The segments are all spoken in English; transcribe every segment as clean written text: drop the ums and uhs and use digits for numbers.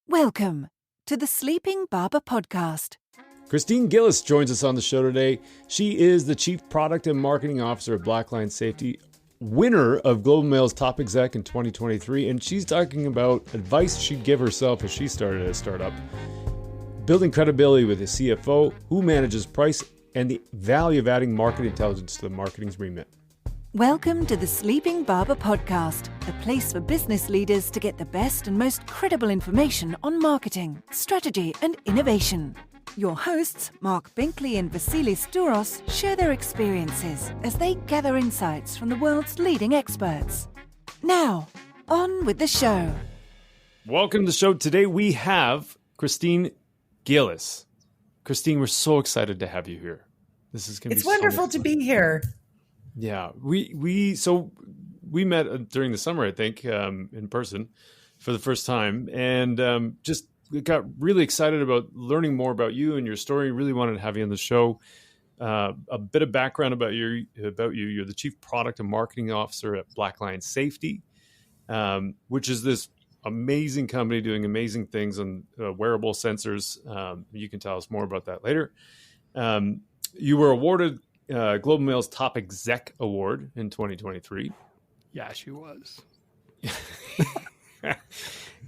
Welcome to the Sleeping Barber Podcast. Christine Gilles joins us on the show today. She is the Chief Product and Marketing Officer at Blackline Safety, winner of Globe and Mail's Top Exec in 2023, and she's talking about advice she'd give herself as she started a startup, building credibility with a CFO, who manages price, and the value of adding market intelligence to the marketing's remit. Welcome to the Sleeping Barber Podcast, a place for business leaders to get the best and most credible information on marketing, strategy, and innovation. Your hosts, Marc Binkley and Vassilis share their experiences as they gather insights from the world's leading experts. Now, on with the show. Welcome to the show. Today we have Christine Gilles. Christine, we're so excited to have you here. This is going to be It's wonderful to be here. Yeah, we met during the summer, I think, in person for the first time, and just got really excited about learning more about you and your story. Really wanted to have you on the show. A bit of background about you. You're the Chief Product and Marketing Officer at Blackline Safety, which is this amazing company doing amazing things on wearable sensors. You can tell us more about that later. You were awarded Globe and Mail's Top Exec Award in 2023. Yeah, she was.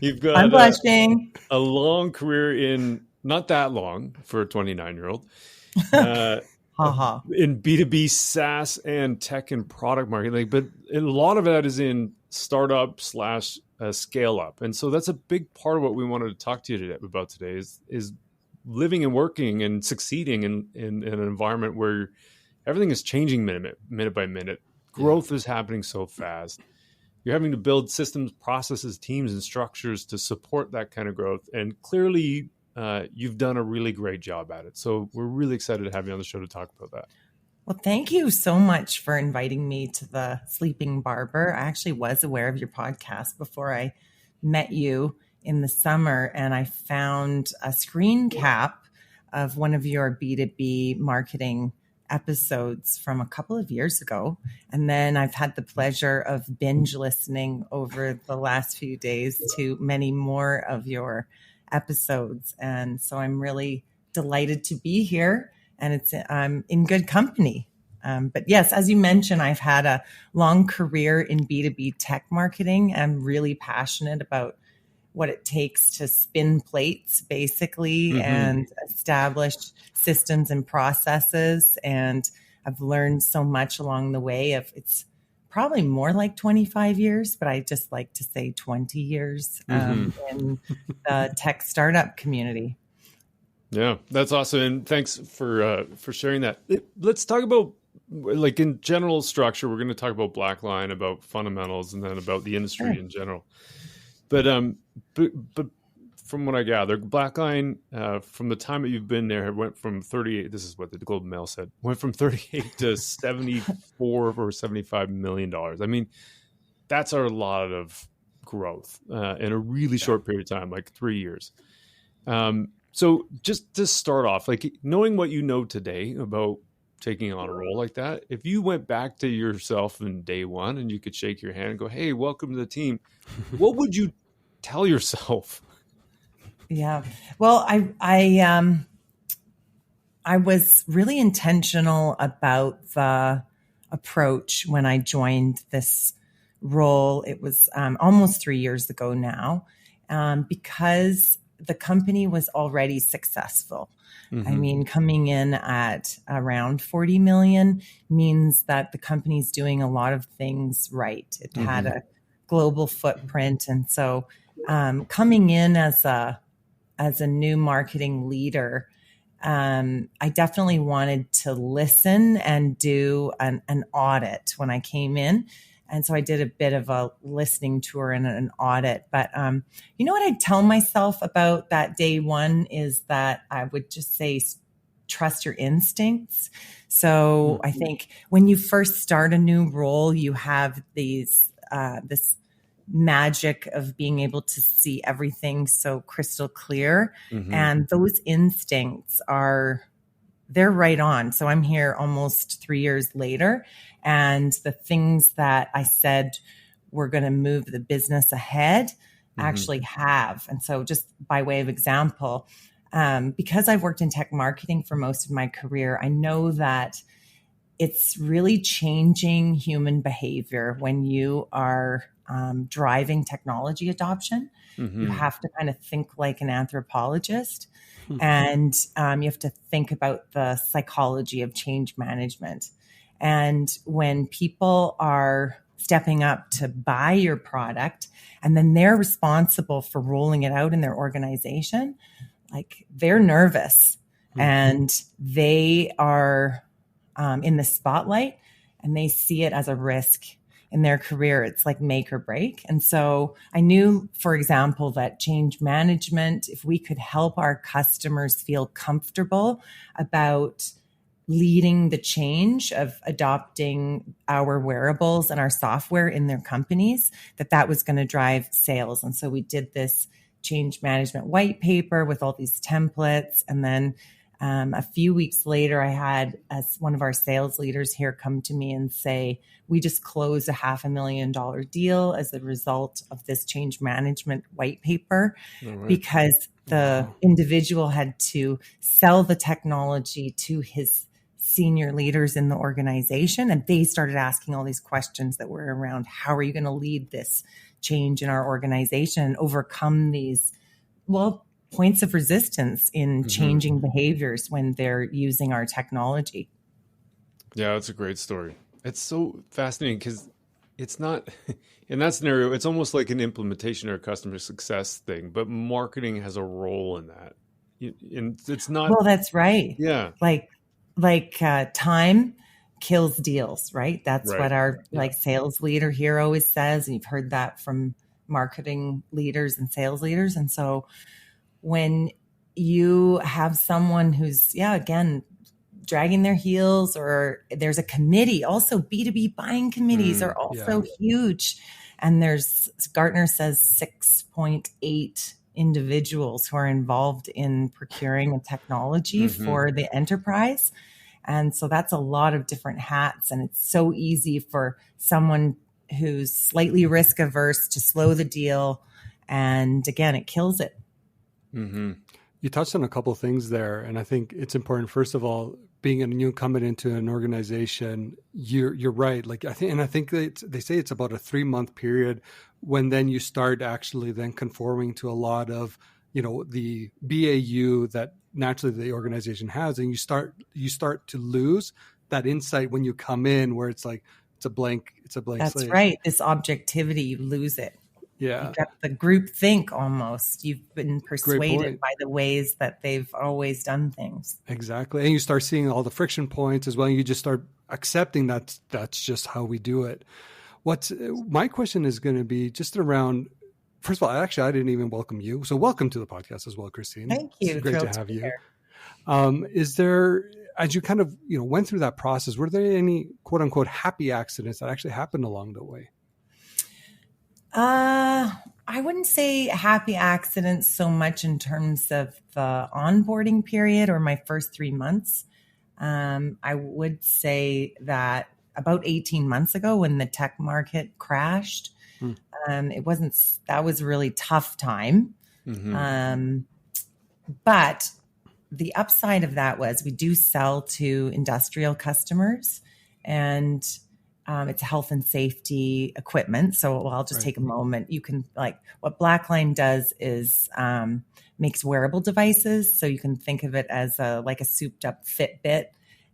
You've got I'm blushing. A long career in, not that long for a 29-year-old, in B2B SaaS and tech and product marketing. But a lot of that is in startup / scale up. And so that's a big part of what we wanted to talk to you about today is living and working and succeeding in an environment where everything is changing minute by minute. Growth is happening so fast. You're having to build systems, processes, teams, and structures to support that kind of growth. And clearly, you've done a really great job at it. So we're really excited to have you on the show to talk about that. Well, thank you so much for inviting me to the Sleeping Barber. I actually was aware of your podcast before I met you in the summer, and I found a screen cap of one of your B2B marketing episodes from a couple of years ago. And then I've had the pleasure of binge listening over the last few days to many more of your episodes. And so I'm really delighted to be here, and I'm in good company. But yes, as you mentioned, I've had a long career in B2B tech marketing. I'm really passionate about what it takes to spin plates, basically, and establish systems and processes. And I've learned so much along the way it's probably more like 25 years, but I just like to say 20 years in the tech startup community. Yeah, that's awesome. And thanks for sharing that. Let's talk about, like, in general structure. We're going to talk about Blackline, about fundamentals, and then about the industry in general. But from what I gather, Blackline, from the time that you've been there, it went from 38. This is what the Globe and Mail said. Went from 38 to 74 or $75 million. I mean, that's a lot of growth in a really short period of time, like 3 years. So just to start off, like, knowing what you know today about taking on a role like that, if you went back to yourself in day one and you could shake your hand and go, "Hey, welcome to the team," what would you tell yourself? Yeah. Well, I was really intentional about the approach when I joined this role. It was almost 3 years ago now, because the company was already successful. I mean, coming in at around 40 million means that the company's doing a lot of things right. It had a global footprint. And so coming in as a new marketing leader, I definitely wanted to listen and do an audit when I came in. And so I did a bit of a listening tour and an audit. But you know what I'd tell myself about that day one is that I would just say, trust your instincts. So I think when you first start a new role, you have this magic of being able to see everything so crystal clear. And those instincts they're right on. So I'm here almost 3 years later, and the things that I said were going to move the business ahead, actually have. And so just by way of example, because I've worked in tech marketing for most of my career, I know that it's really changing human behavior when you are driving technology adoption. You have to kind of think like an anthropologist, and you have to think about the psychology of change management. And when people are stepping up to buy your product and then they're responsible for rolling it out in their organization, like they're nervous and they are in the spotlight and they see it as a risk in their career. It's like make or break. And so I knew, for example, that change management, if we could help our customers feel comfortable about leading the change of adopting our wearables and our software in their companies, that was going to drive sales. And so we did this change management white paper with all these templates. And then a few weeks later, I had one of our sales leaders here come to me and say, we just closed a $500,000 deal as a result of this change management white paper, because the individual had to sell the technology to his senior leaders in the organization. And they started asking all these questions that were around, how are you going to lead this change in our organization and overcome these, points of resistance in changing behaviors when they're using our technology. Yeah, that's a great story. It's so fascinating because it's not, in that scenario, it's almost like an implementation or a customer success thing, but marketing has a role in that. And it's not. Well, that's right. Yeah. Like time kills deals, right? That's what our sales leader here always says. And you've heard that from marketing leaders and sales leaders. And so when you have someone who's, again, dragging their heels, or there's a committee, also B2B buying committees are also huge. And there's, Gartner says 6.8 individuals who are involved in procuring a technology for the enterprise. And so that's a lot of different hats. And it's so easy for someone who's slightly risk averse to slow the deal. And again, it kills it. You touched on a couple of things there, and I think it's important. First of all, being a newcomer into an organization, you're right. Like I think they say it's about a 3-month period when then you start actually then conforming to a lot of the BAU that naturally the organization has, and you start to lose that insight when you come in, where it's like it's a blank That's slate. right. This objectivity, you lose it. Yeah. You've got the group think almost. You've been persuaded by the ways that they've always done things. Exactly. And you start seeing all the friction points as well. And you just start accepting that that's just how we do it. My question is going to be just around, first of all, actually, I didn't even welcome you. So welcome to the podcast as well, Christine. Thank you. It's great to have you. Is there, as you kind of, went through that process, were there any quote unquote happy accidents that actually happened along the way? I wouldn't say happy accidents so much in terms of the onboarding period or my first 3 months. I would say that about 18 months ago when the tech market crashed, that was a really tough time. But the upside of that was we do sell to industrial customers, and it's health and safety equipment. So I'll just take a moment. You can what Blackline does is makes wearable devices. So you can think of it as a souped up Fitbit,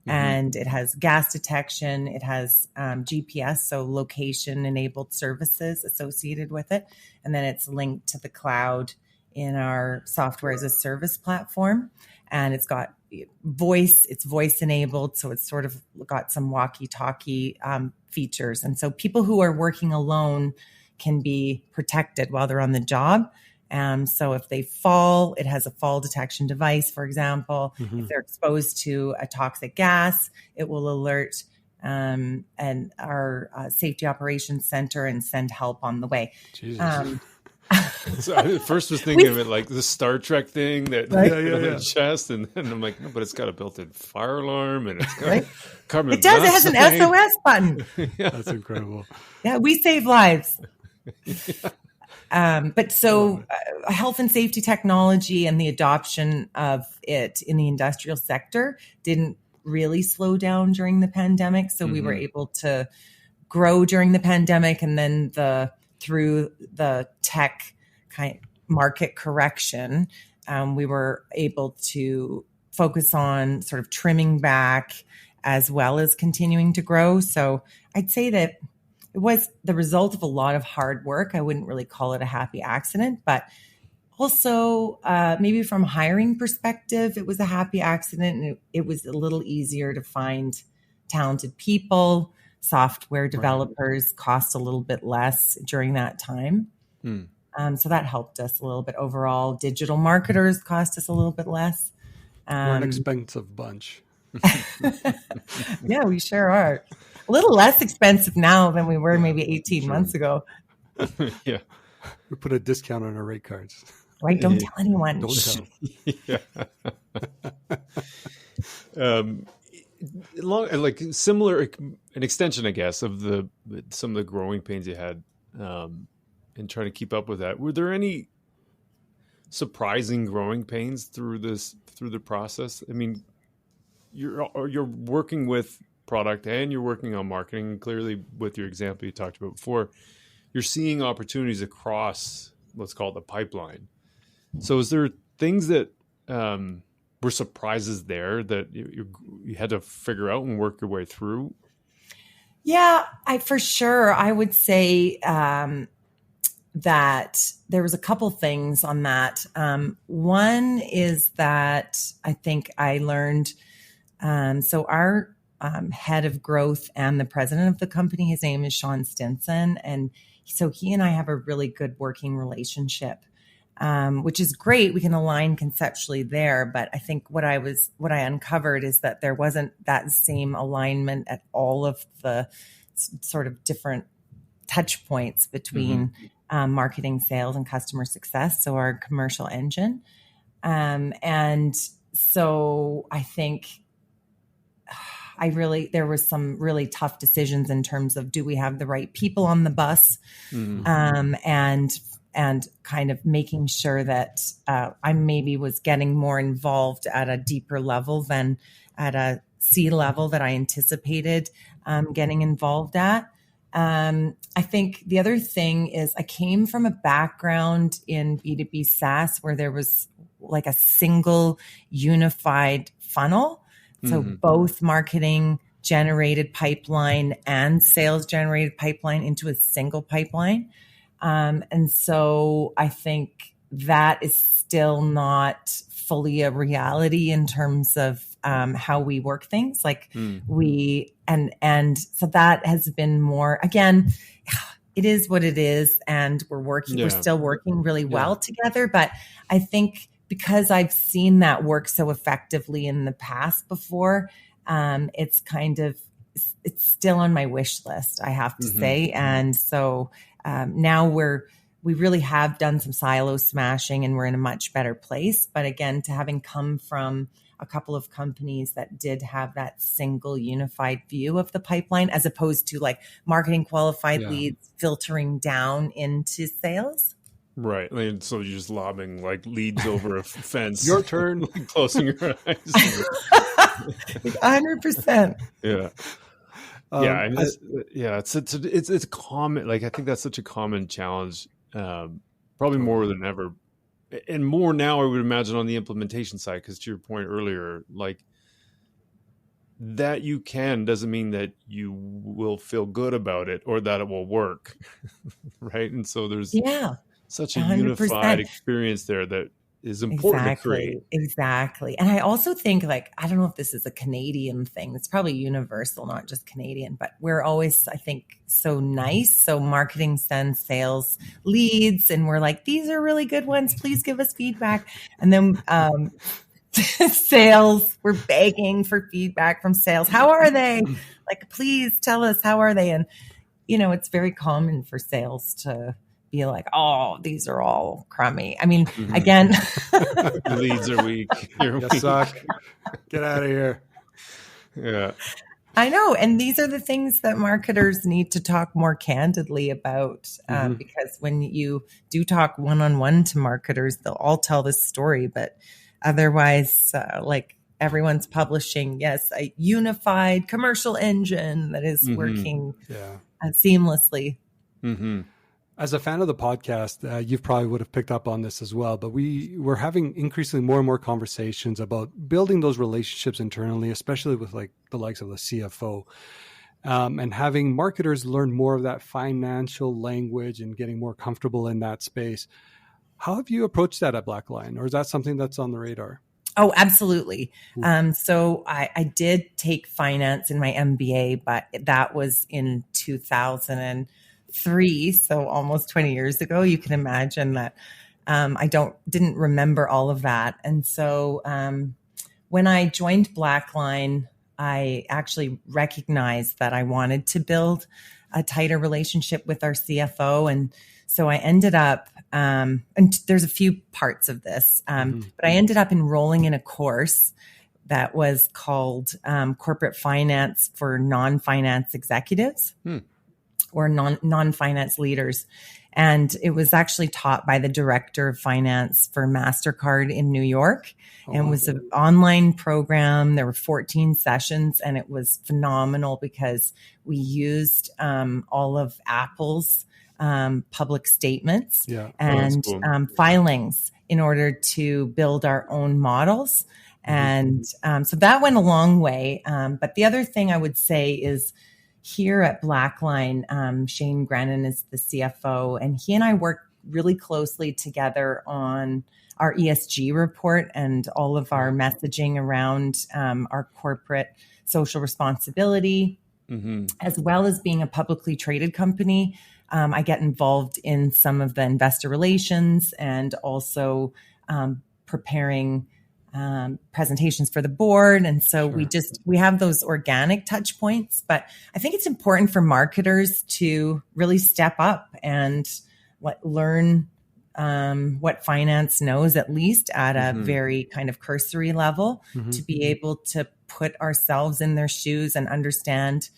and it has gas detection. It has GPS, so location enabled services associated with it. And then it's linked to the cloud in our software as a service platform. And it's got voice enabled. So it's sort of got some walkie-talkie features. And so people who are working alone can be protected while they're on the job. So if they fall, it has a fall detection device, for example. If they're exposed to a toxic gas, it will alert and our safety operations center and send help on the way. So I first was thinking of it like the Star Trek thing that on the chest, and then I'm like, no, but it's got a built-in fire alarm, and it's got carbon. It does. It has an SOS button. That's incredible. Yeah, we save lives. Health and safety technology and the adoption of it in the industrial sector didn't really slow down during the pandemic. So we were able to grow during the pandemic, and then through the tech kind market correction, we were able to focus on sort of trimming back as well as continuing to grow. So I'd say that it was the result of a lot of hard work. I wouldn't really call it a happy accident, but also maybe from a hiring perspective, it was a happy accident, and it was a little easier to find talented people. Software developers cost a little bit less during that time. So that helped us a little bit overall. Digital marketers cost us a little bit less. We're an expensive bunch. Yeah, we sure are. A little less expensive now than we were maybe 18 months ago. Yeah. We put a discount on our rate cards. Right? Don't tell anyone. Don't tell. Similar, an extension, I guess, of some of the growing pains you had in trying to keep up with that. Were there any surprising growing pains through the process? I mean, you're working with product and you're working on marketing. Clearly, with your example you talked about before, you're seeing opportunities across, let's call it the pipeline. So is there things that were surprises there that you had to figure out and work your way through? Yeah, for sure. I would say that there was a couple things on that. One is that I think I learned, so our head of growth and the president of the company, his name is Sean Stinson. And so he and I have a really good working relationship, which is great. We can align conceptually there. But I think what I uncovered is that there wasn't that same alignment at all of the sort of different touch points between marketing, sales, and customer success. So our commercial engine. And so I think there was some really tough decisions in terms of, do we have the right people on the bus? And kind of making sure that I maybe was getting more involved at a deeper level than at a C level that I anticipated getting involved at. I think the other thing is I came from a background in B2B SaaS where there was like a single unified funnel. So both marketing generated pipeline and sales generated pipeline into a single pipeline. And so I think that is still not fully a reality in terms of how we work things. Like and so that has been more, again, it is what it is. And we're still working really well together. But I think because I've seen that work so effectively in the past before, it's still on my wish list, I have to say. And so now we really have done some silo smashing and we're in a much better place. But again, to having come from a couple of companies that did have that single unified view of the pipeline, as opposed to like marketing qualified leads filtering down into sales. Right. And so you're just lobbing like leads over a fence. Your turn. Closing your eyes. 100%. Yeah. It's common. Like, I think that's such a common challenge, probably more than ever, and more now, I would imagine, on the implementation side, because to your point earlier, like that you can doesn't mean that you will feel good about it or that it will work. Right. And so there's such a 100%. Unified experience there that is important to create. Exactly. And I also think, like, I don't know if this is a Canadian thing. It's probably universal, not just Canadian, but we're always, I think, so nice. So marketing sends sales leads and we're like, these are really good ones. Please give us feedback. And then sales, we're begging for feedback from sales. How are they? Like, please tell us, how are they? And, you know, it's very common for sales to be like, oh, these are all crummy. I mean, again, leads are weak. You suck. Get out of here. Yeah. I know. And these are the things that marketers need to talk more candidly about, because when you do talk one-on-one to marketers, they'll all tell this story, but otherwise, like everyone's publishing, yes, a unified commercial engine that is working seamlessly. Mm-hmm. As a fan of the podcast, you probably would have picked up on this as well, but we're having increasingly more and more conversations about building those relationships internally, especially with like the likes of the CFO, and having marketers learn more of that financial language and getting more comfortable in that space. How have you approached that at Blackline, or is that something that's on the radar? Oh, absolutely. So I did take finance in my MBA, but that was in 2003, so almost 20 years ago. You can imagine that I didn't remember all of that. And so when I joined Blackline, I actually recognized that I wanted to build a tighter relationship with our CFO. And so I ended up, and there's a few parts of this, but I ended up enrolling in a course that was called Corporate Finance for Non-Finance Executives or non-finance leaders. And it was actually taught by the director of finance for MasterCard in New York. And it was an online program. There were 14 sessions, and it was phenomenal because we used all of Apple's public statements and filings in order to build our own models. And so that went a long way. But the other thing I would say is here at Blackline, Shane Grennan is the CFO, and he and I work really closely together on our ESG report and all of our messaging around our corporate social responsibility, as well as being a publicly traded company. I get involved in some of the investor relations and also preparing presentations for the board. And so we have those organic touch points, but I think it's important for marketers to really step up and learn what finance knows, at least at a very kind of cursory level, to be able to put ourselves in their shoes and understand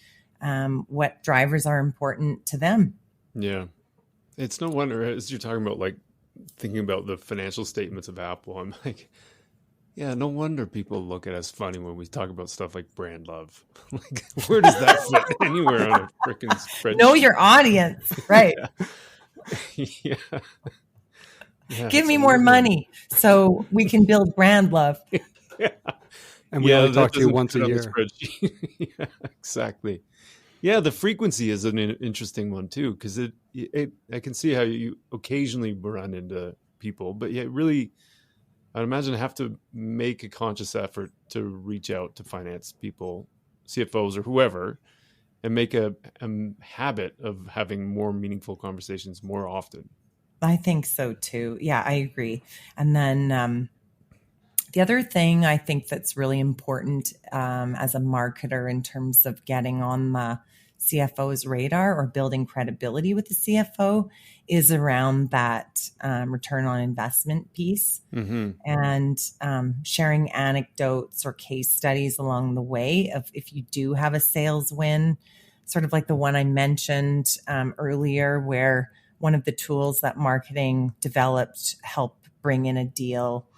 what drivers are important to them. Yeah. It's no wonder, as you're talking about, like, thinking about the financial statements of Apple, I'm like, yeah, no wonder people look at us funny when we talk about stuff like brand love. Like, where does that fit anywhere on a freaking spreadsheet? Know your audience, right? Yeah. Give me more money so we can build brand love. And we only talk to you once a year. Yeah, exactly. Yeah, the frequency is an interesting one too, because I can see how you occasionally run into people, but yeah, really, I'd imagine I have to make a conscious effort to reach out to finance people, CFOs or whoever, and make a habit of having more meaningful conversations more often. I think so too. Yeah, I agree. And then the other thing I think that's really important as a marketer in terms of getting on the CFO's radar or building credibility with the CFO is around that return on investment piece and sharing anecdotes or case studies along the way of if you do have a sales win, sort of like the one I mentioned earlier, where one of the tools that marketing developed helped bring in a deal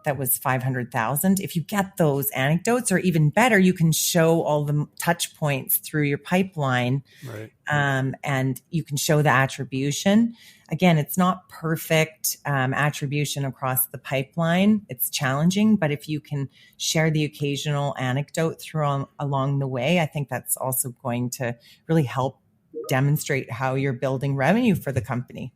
that was $500,000. If you get those anecdotes, or even better, you can show all the touch points through your pipeline, right? And you can show the attribution. Again, it's not perfect attribution across the pipeline. It's challenging, but if you can share the occasional anecdote along the way, I think that's also going to really help demonstrate how you're building revenue for the company.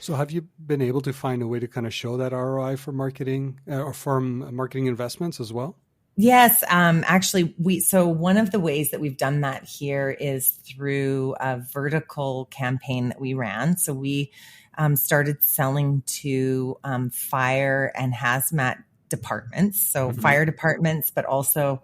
So have you been able to find a way to kind of show that ROI for marketing or from marketing investments as well? Yes. Actually, so one of the ways that we've done that here is through a vertical campaign that we ran. So we started selling to fire and hazmat departments. So fire departments, but also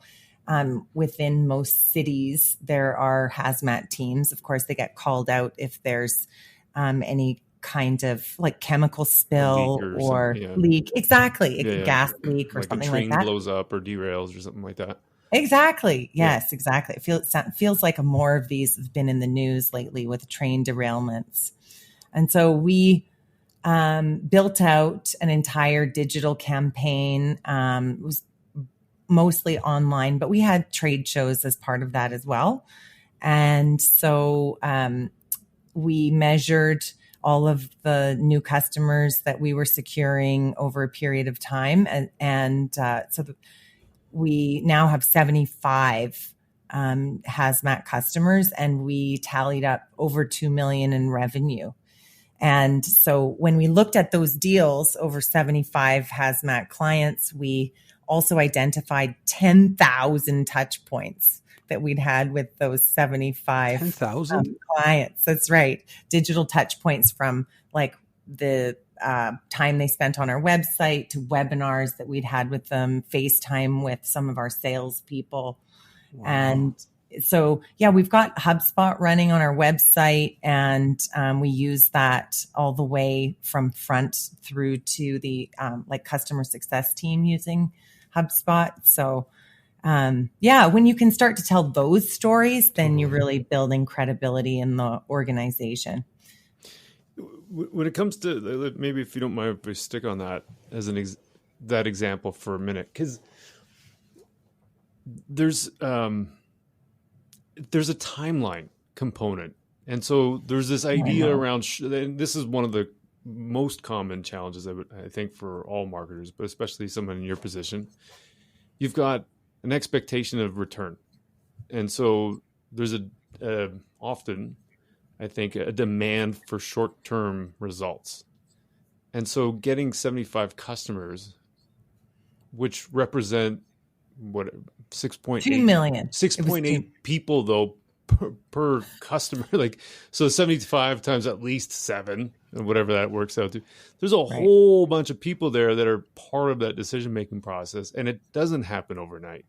within most cities, there are hazmat teams. Of course, they get called out if there's any kind of like chemical spill or leak. Exactly. Gas leak or like something a like train that. blows up or derails or something like that. Exactly. Yes, exactly. It feels like more of these have been in the news lately with train derailments. And so we built out an entire digital campaign. It was mostly online, but we had trade shows as part of that as well. And so we measured all of the new customers that we were securing over a period of time. We now have 75 hazmat customers, and we tallied up over 2 million in revenue. And so when we looked at those deals, over 75 hazmat clients, we also identified 10,000 touch points that we'd had with those 75 10,000 clients. That's right. Digital touch points from like the time they spent on our website to webinars that we'd had with them, FaceTime with some of our salespeople. Wow. And so, we've got HubSpot running on our website, and we use that all the way from front through to the customer success team using HubSpot. So, when you can start to tell those stories, then you're really building credibility in the organization. When it comes to, maybe if you don't mind if we stick on that as that example for a minute, because there's a timeline component. And so there's this idea around, and this is one of the most common challenges I think for all marketers, but especially someone in your position. You've got an expectation of return. And so there's often, I think, a demand for short-term results. And so getting 75 customers, which represent 2 million. 6.8 people though per customer, so 75 times at least 7, and whatever that works out to. There's a whole bunch of people there that are part of that decision-making process, and it doesn't happen overnight.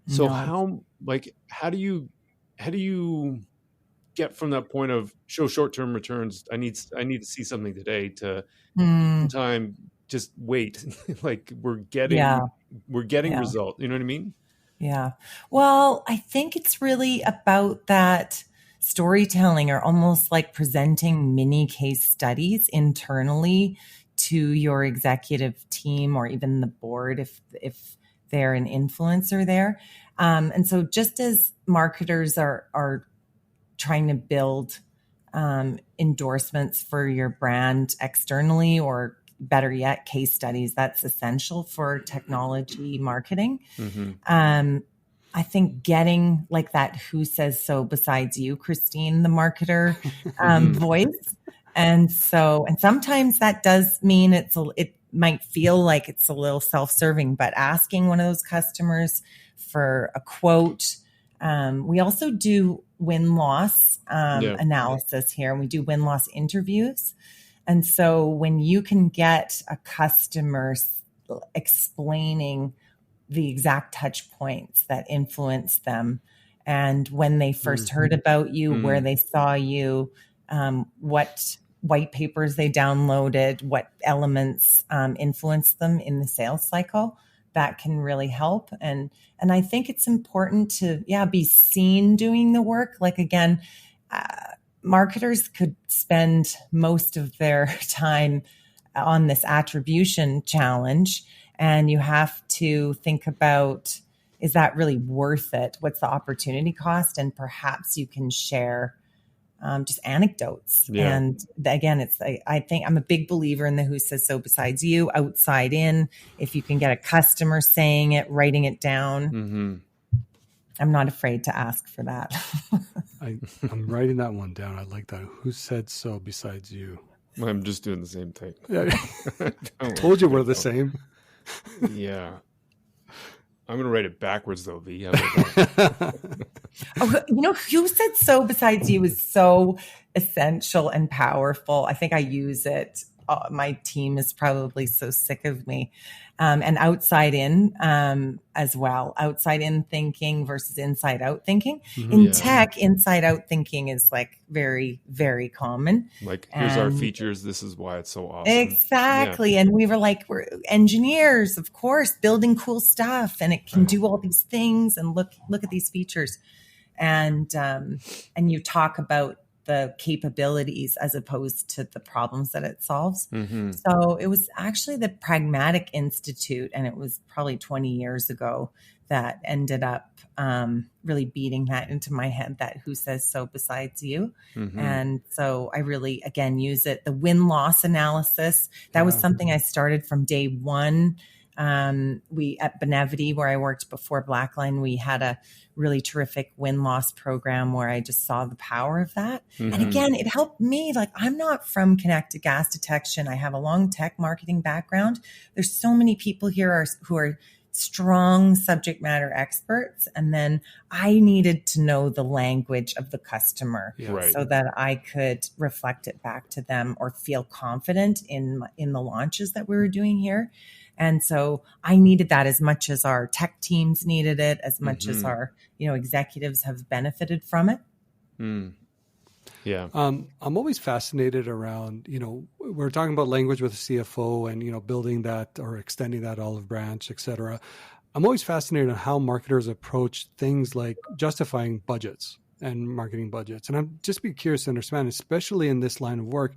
So how do you get from that point of show short-term returns? I need to see something today to time. Just wait. we're getting result. You know what I mean? Yeah. Well, I think it's really about that storytelling, or almost like presenting mini case studies internally to your executive team, or even the board if they're an influencer there. And so just as marketers are trying to build endorsements for your brand externally, or better yet, case studies, that's essential for technology marketing. Mm-hmm. I think getting like that "who says so besides you," Christine, the marketer voice. And sometimes that does mean it might feel like it's a little self-serving, but asking one of those customers for a quote. We also do win-loss analysis here, and we do win-loss interviews. And so when you can get a customer explaining the exact touch points that influenced them, and when they first heard about you, where they saw you, what white papers they downloaded, what elements influenced them in the sales cycle, that can really help. And I think it's important to, be seen doing the work. Again, marketers could spend most of their time on this attribution challenge, and you have to think about, is that really worth it? What's the opportunity cost? And perhaps you can share just anecdotes. Yeah. And again, I think I'm a big believer in the "who says so besides you," outside in. If you can get a customer saying it, writing it down, mm-hmm. I'm not afraid to ask for that. I'm writing that one down. I like that. "Who said so besides you?" I'm just doing the same thing. I told you we're the same. Yeah. I'm going to write it backwards though, V. "Who said so besides you" is so essential and powerful. I think I use it my team is probably so sick of me. And outside in as well, outside in thinking versus inside out thinking. In tech, inside out thinking is like very, very common. Like, here's our features. This is why it's so awesome. Exactly. Yeah. And we were like, we're engineers, of course, building cool stuff, and it can do all these things, and look at these features. And you talk about the capabilities as opposed to the problems that it solves. So it was actually the Pragmatic Institute, and it was probably 20 years ago, that ended up really beating that into my head, that who says so besides you. And so I really, again, use it. The win-loss analysis, that was something I started from day one. We at Benevity, where I worked before Blackline, we had a really terrific win-loss program where I just saw the power of that. And again, it helped me. Like, I'm not from connected gas detection. I have a long tech marketing background. There's so many people here who are strong subject matter experts. And then I needed to know the language of the customer so that I could reflect it back to them or feel confident in the launches that we were doing here. And so I needed that as much as our tech teams needed it, as much as our, executives have benefited from it. Yeah. I'm always fascinated around, we're talking about language with a CFO and, building that or extending that olive branch, et cetera. I'm always fascinated on how marketers approach things like justifying budgets and marketing budgets. And I'm just be curious to understand, especially in this line of work,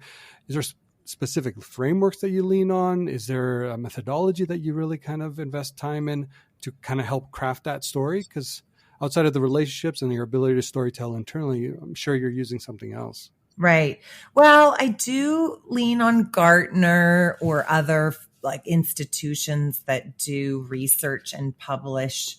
is there specific frameworks that you lean on? Is there a methodology that you really kind of invest time in to kind of help craft that story? Because outside of the relationships and your ability to storytell internally, I'm sure you're using something else. Right. Well, I do lean on Gartner or other like institutions that do research and publish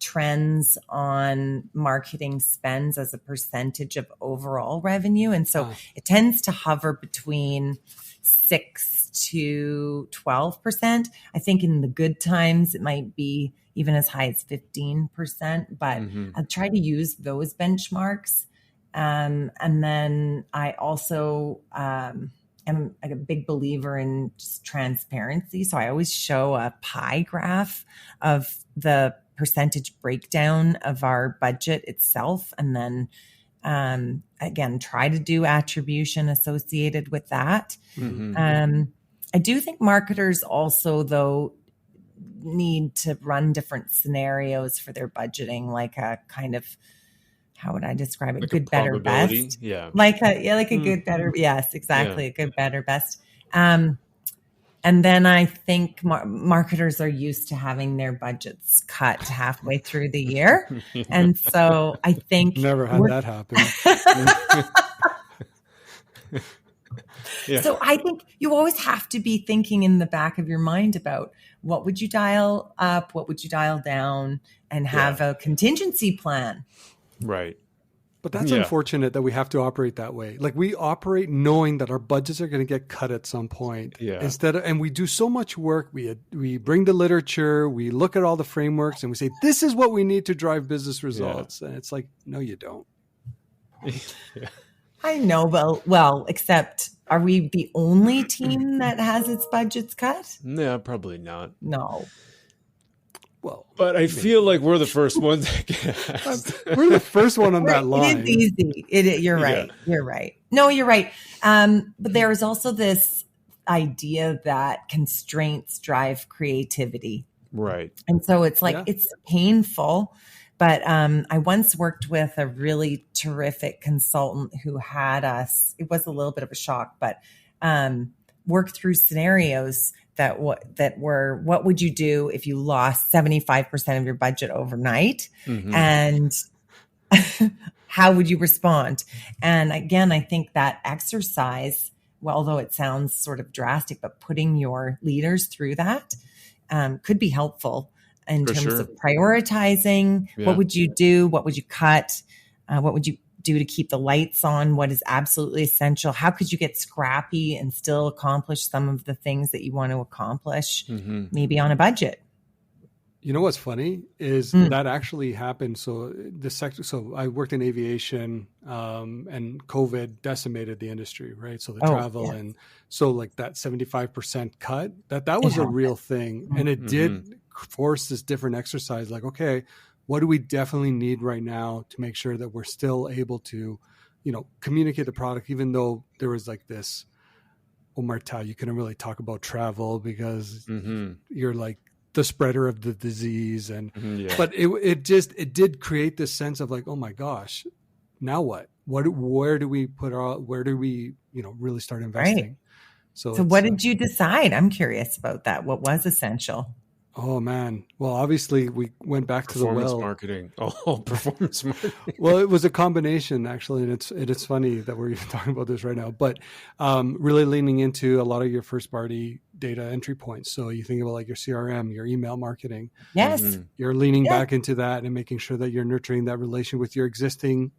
trends on marketing spends as a percentage of overall revenue. And so it tends to hover between 6 to 12%. I think in the good times, it might be even as high as 15%, but I try to use those benchmarks. And then I also am a big believer in just transparency. So I always show a pie graph of the percentage breakdown of our budget itself. And then, again, try to do attribution associated with that. I do think marketers also, though, need to run different scenarios for their budgeting, like a kind of, how would I describe it? Like good, better, best. Yeah. Like a good, better. Yes, exactly. A good, better, best. And then I think marketers are used to having their budgets cut halfway through the year. And so I think never had that happen. So I think you always have to be thinking in the back of your mind about what would you dial up, what would you dial down, and have a contingency plan. Right. But that's unfortunate that we have to operate that way. Like, we operate knowing that our budgets are going to get cut at some point. And we do so much work. We bring the literature, we look at all the frameworks, and we say, this is what we need to drive business results. And it's like, no, you don't. I know, well, except are we the only team that has its budgets cut? No, probably not. No. Well, but I feel like we're the first ones that get asked. We're the first one on that line. It is easy. You're right. Yeah. You're right. No, you're right. But there is also this idea that constraints drive creativity. Right. And so it's like, it's painful. But I once worked with a really terrific consultant who had us, it was a little bit of a shock, but work through scenarios that were, what would you do if you lost 75% of your budget overnight? And how would you respond? And again, I think that exercise, well, although it sounds sort of drastic, but putting your leaders through that could be helpful in terms of prioritizing. What would you do? What would you cut? What would you do to keep the lights on? What is absolutely essential? How could you get scrappy and still accomplish some of the things that you want to accomplish, maybe on a budget? You know what's funny is that actually happened. So I worked in aviation, and COVID decimated the industry, right? So the travel and so like that 75% cut, that was a real thing. And it did force this different exercise. Like, okay, what do we definitely need right now to make sure that we're still able to, communicate the product, even though there was like this, Marta, you couldn't really talk about travel because you're like the spreader of the disease. And, but it did create this sense of like, oh my gosh, now what? Where do we really start investing? Right. So what did you decide? I'm curious about that. What was essential? Oh man. Well, obviously we went back to the well. Performance marketing. Oh, performance marketing. Well, it was a combination actually. And it's funny that we're even talking about this right now, but really leaning into a lot of your first party data entry points. So you think about like your CRM, your email marketing. Yes. You're leaning back into that and making sure that you're nurturing that relation with your existing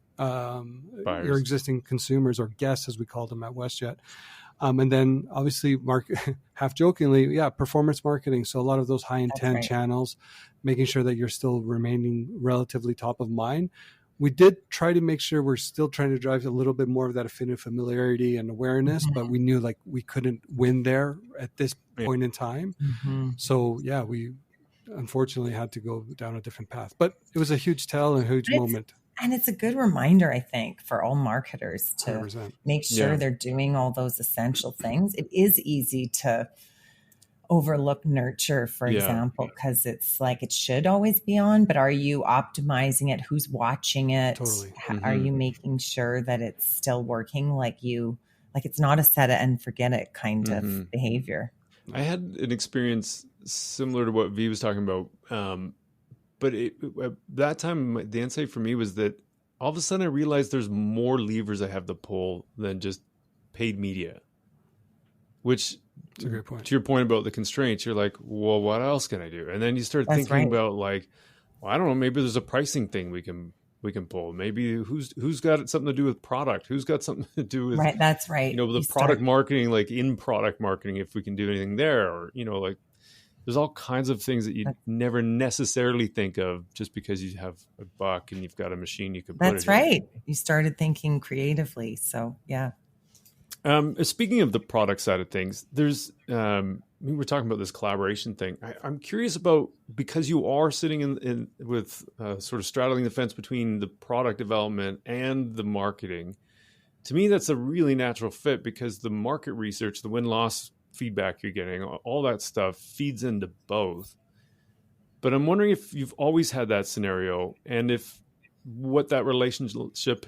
consumers, or guests, as we call them at WestJet. And then obviously, Mark, half jokingly, performance marketing. So a lot of those high intent channels, making sure that you're still remaining relatively top of mind. We did try to make sure we're still trying to drive a little bit more of that affinity, familiarity, and awareness, but we knew like we couldn't win there at this point in time. So we unfortunately had to go down a different path. But it was a huge tell and a huge moment. And it's a good reminder, I think, for all marketers to 100%. Make sure they're doing all those essential things. It is easy to overlook nurture, for example, because it's like it should always be on, but are you optimizing it? Who's watching it? Totally. Are you making sure that it's still working like it's not a set it and forget it kind of behavior? I had an experience similar to what V was talking about. But at that time, the insight for me was that all of a sudden I realized there's more levers I have to pull than just paid media, which that's a great point. To your point about the constraints, you're like, well, what else can I do? And then you start thinking about like, well, I don't know, maybe there's a pricing thing we can pull. Maybe who's got something to do with product? Who's got something to do with That's right. The product marketing, like in product marketing, if we can do anything there, or like. There's all kinds of things that you never necessarily think of just because you have a buck and you've got a machine you can put it in. That's right. You started thinking creatively. So, yeah. Speaking of the product side of things, there's, we're talking about this collaboration thing. I'm curious about, because you are sitting in with sort of straddling the fence between the product development and the marketing. To me, that's a really natural fit because the market research, the win-loss feedback you're getting, all that stuff feeds into both. But I'm wondering if you've always had that scenario and if what that relationship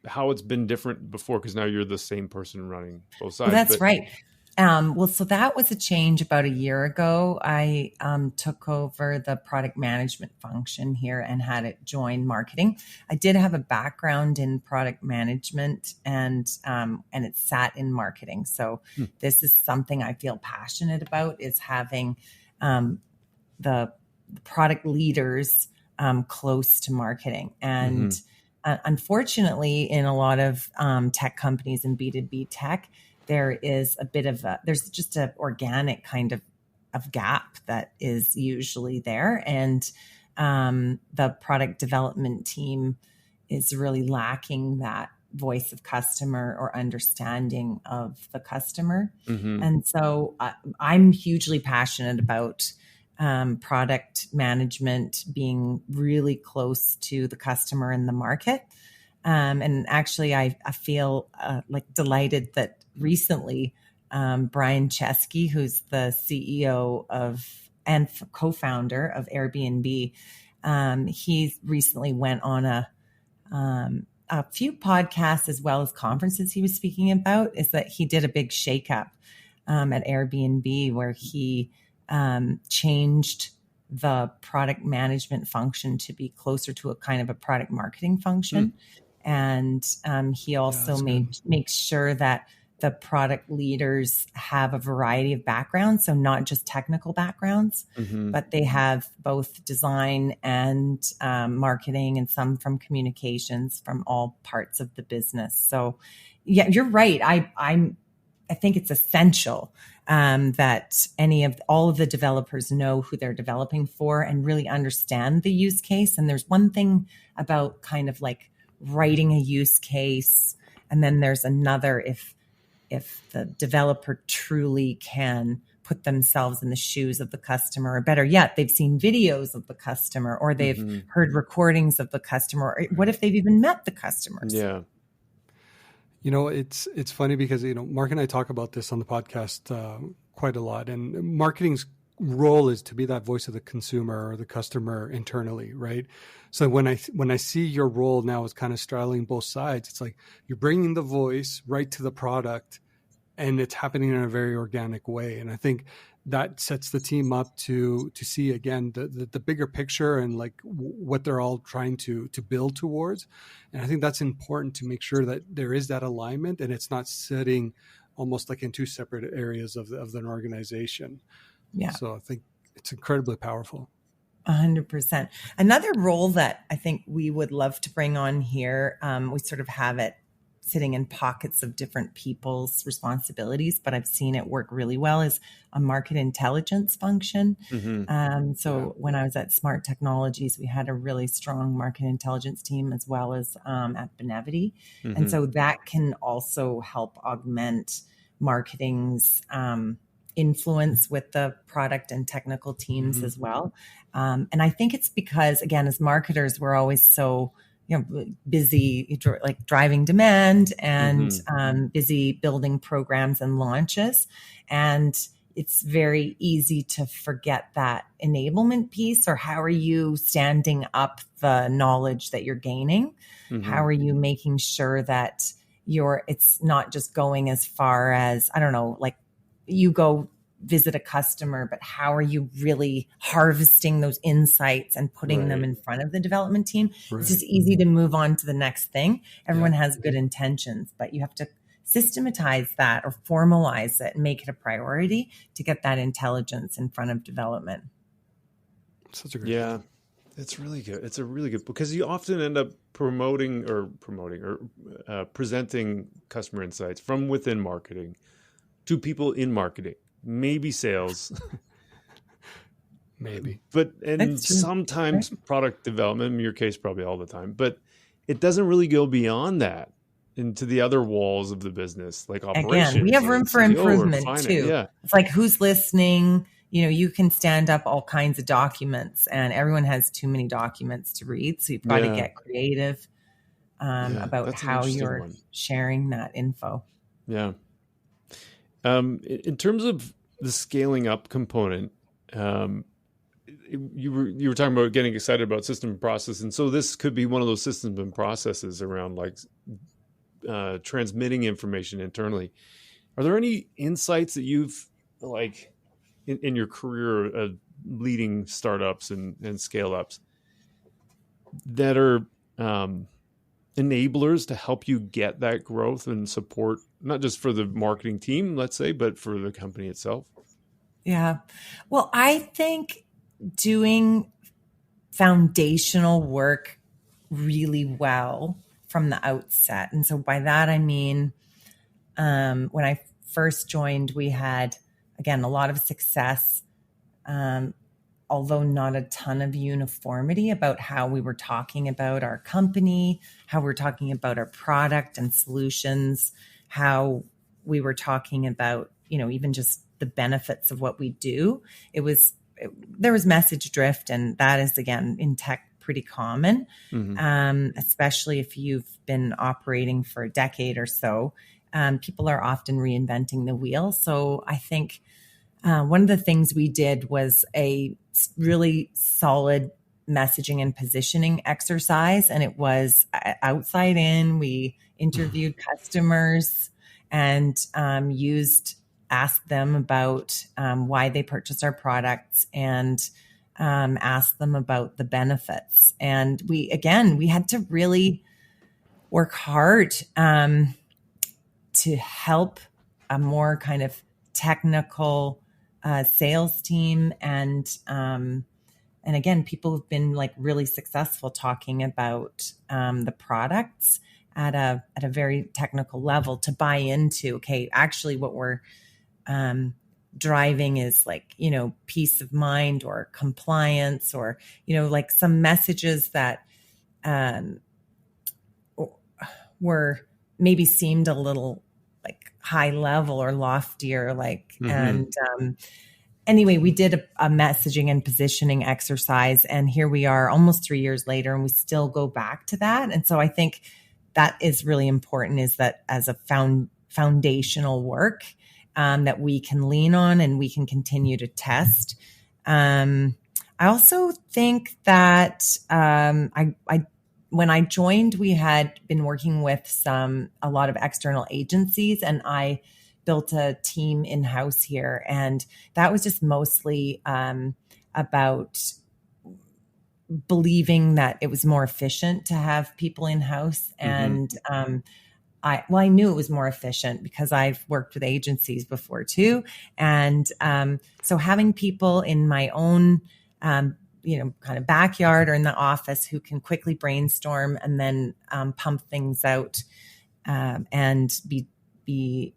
how it's been different before, because now you're the same person running both sides. Well, that's right. So that was a change about a year ago. I took over the product management function here and had it join marketing. I did have a background in product management and it sat in marketing. So this is something I feel passionate about, is having the product leaders close to marketing. And unfortunately, in a lot of tech companies and B2B tech, there is there's just an organic kind of gap that is usually there. And the product development team is really lacking that voice of customer or understanding of the customer. And so I'm hugely passionate about product management being really close to the customer and the market. And actually, I feel delighted that recently Brian Chesky, who's the CEO and co-founder of Airbnb, he recently went on a few podcasts as well as conferences he was speaking about, is that he did a big shakeup at Airbnb where he changed the product management function to be closer to a kind of a product marketing function. And he also makes sure that the product leaders have a variety of backgrounds. So not just technical backgrounds, but they have both design and marketing and some from communications from all parts of the business. So yeah, you're right. I think it's essential that all of the developers know who they're developing for and really understand the use case. And there's one thing about kind of like writing a use case, and then there's another if the developer truly can put themselves in the shoes of the customer, or better yet, they've seen videos of the customer, or they've heard recordings of the customer, or what if they've even met the customers? Yeah. You know, it's funny because, you know, Mark and I talk about this on the podcast quite a lot, and marketing's role is to be that voice of the consumer or the customer internally, right? So when I see your role now as kind of straddling both sides, it's like you're bringing the voice right to the product, and it's happening in a very organic way. And I think that sets the team up to see again the bigger picture and like what they're all trying to build towards. And I think that's important to make sure that there is that alignment and it's not sitting almost like in two separate areas of an organization. Yeah. So I think it's incredibly powerful. 100%. Another role that I think we would love to bring on here, we sort of have it sitting in pockets of different people's responsibilities, but I've seen it work really well, is a market intelligence function. When I was at Smart Technologies, we had a really strong market intelligence team, as well as at Benevity. And so that can also help augment marketing's influence with the product and technical teams as well. And I think it's because, again, as marketers, we're always so busy, like driving demand and busy building programs and launches. And it's very easy to forget that enablement piece, or how are you standing up the knowledge that you're gaining? How are you making sure that it's not just going as far as, I don't know, like you go visit a customer, but how are you really harvesting those insights and putting them in front of the development team? It's just easy to move on to the next thing. Everyone has good intentions, but you have to systematize that or formalize it and make it a priority to get that intelligence in front of development. Such a great point. It's really good. It's a really good, because you often end up promoting or presenting customer insights from within marketing to people in marketing. Maybe sales, maybe, but sometimes product development, in your case, probably all the time, but it doesn't really go beyond that into the other walls of the business, like operations. Again, we have room for improvement too. Yeah. It's like, who's listening? You can stand up all kinds of documents, and everyone has too many documents to read. So you've got to get creative about how you're sharing that info. Yeah. In terms of the scaling up component, you were talking about getting excited about system and process, and so this could be one of those systems and processes around like transmitting information internally. Are there any insights that you've like in your career leading startups and scale ups that are enablers to help you get that growth and support, not just for the marketing team, let's say, but for the company itself? Yeah. Well, I think doing foundational work really well from the outset. And so by that, I mean, when I first joined, we had, again, a lot of success, although not a ton of uniformity about how we were talking about our company, how we were talking about our product and solutions, how we were talking about, even just the benefits of what we do. There was message drift, and that is, again, in tech pretty common, especially if you've been operating for a decade or so. People are often reinventing the wheel. So I think one of the things we did was a really solid messaging and positioning exercise, and it was outside in. We interviewed customers and asked them about why they purchased our products, and asked them about the benefits. And we had to really work hard to help a more kind of technical sales team, and again, people have been like really successful talking about the products at a very technical level to buy into, okay, actually what we're driving is like, peace of mind or compliance, or, like some messages that were maybe seemed a little like high level or loftier, like, and anyway, we did a messaging and positioning exercise, and here we are almost 3 years later, and we still go back to that. And so I think that is really important, is that as a foundational work that we can lean on and we can continue to test. I also think that when I joined, we had been working with a lot of external agencies, and I built a team in-house here. And that was just mostly about believing that it was more efficient to have people in-house. And I knew it was more efficient because I've worked with agencies before too. And so having people in my own, kind of backyard or in the office who can quickly brainstorm and then pump things out and be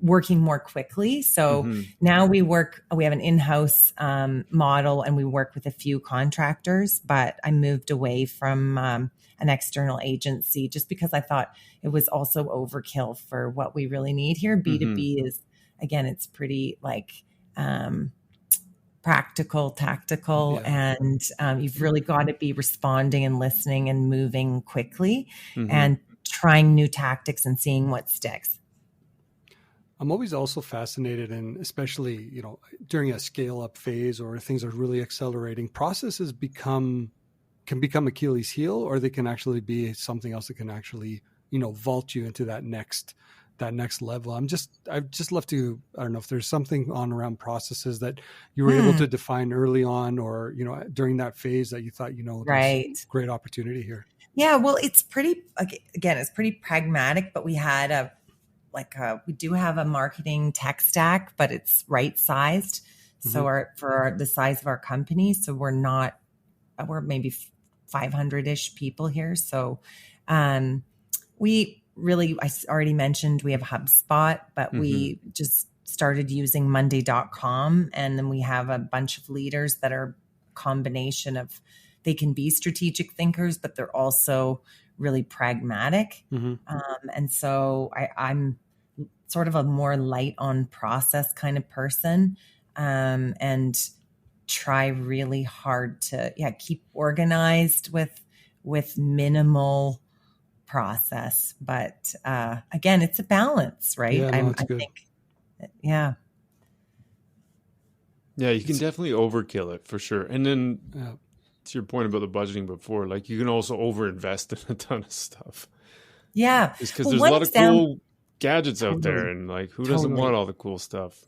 working more quickly. So now we have an in-house model, and we work with a few contractors, but I moved away from an external agency just because I thought it was also overkill for what we really need here. B2B is, again, it's pretty like practical, tactical, and you've really got to be responding and listening and moving quickly and trying new tactics and seeing what sticks. I'm always also fascinated, and especially, during a scale up phase or things are really accelerating, processes can become Achilles heel, or they can actually be something else that can actually, vault you into that next level. I'd just love to, I don't know if there's something on around processes that you were able to define early on, or, during that phase that you thought, there's great opportunity here. Yeah. Well, it's pretty pragmatic, but we had we do have a marketing tech stack, but it's right sized. So for the size of our company, so we're maybe 500-ish people here. So we really, I already mentioned we have HubSpot, but we just started using Monday.com. And then we have a bunch of leaders that are a combination of, they can be strategic thinkers, but they're also really pragmatic. And so I'm sort of a more light on process kind of person, and try really hard to keep organized with minimal process. But again, it's a balance, right? Yeah, I think. Yeah, you can definitely overkill it for sure. And then to your point about the budgeting before, like you can also overinvest in a ton of stuff. Yeah. It's because there's a lot of cool gadgets out there, and like who doesn't want all the cool stuff?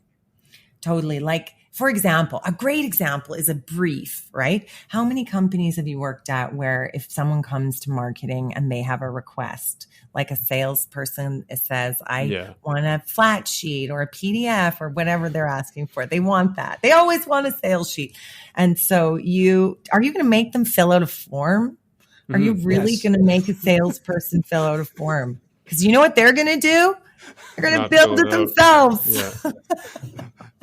Totally. Like, for example, a great example is a brief, right? How many companies have you worked at where if someone comes to marketing and they have a request, like a salesperson says, I want a flat sheet or a PDF or whatever they're asking for. They want that. They always want a sales sheet. And so are you going to make them fill out a form? Are you really going to make a salesperson fill out a form? Because you know what they're going to do? They're going to build it themselves. Yeah.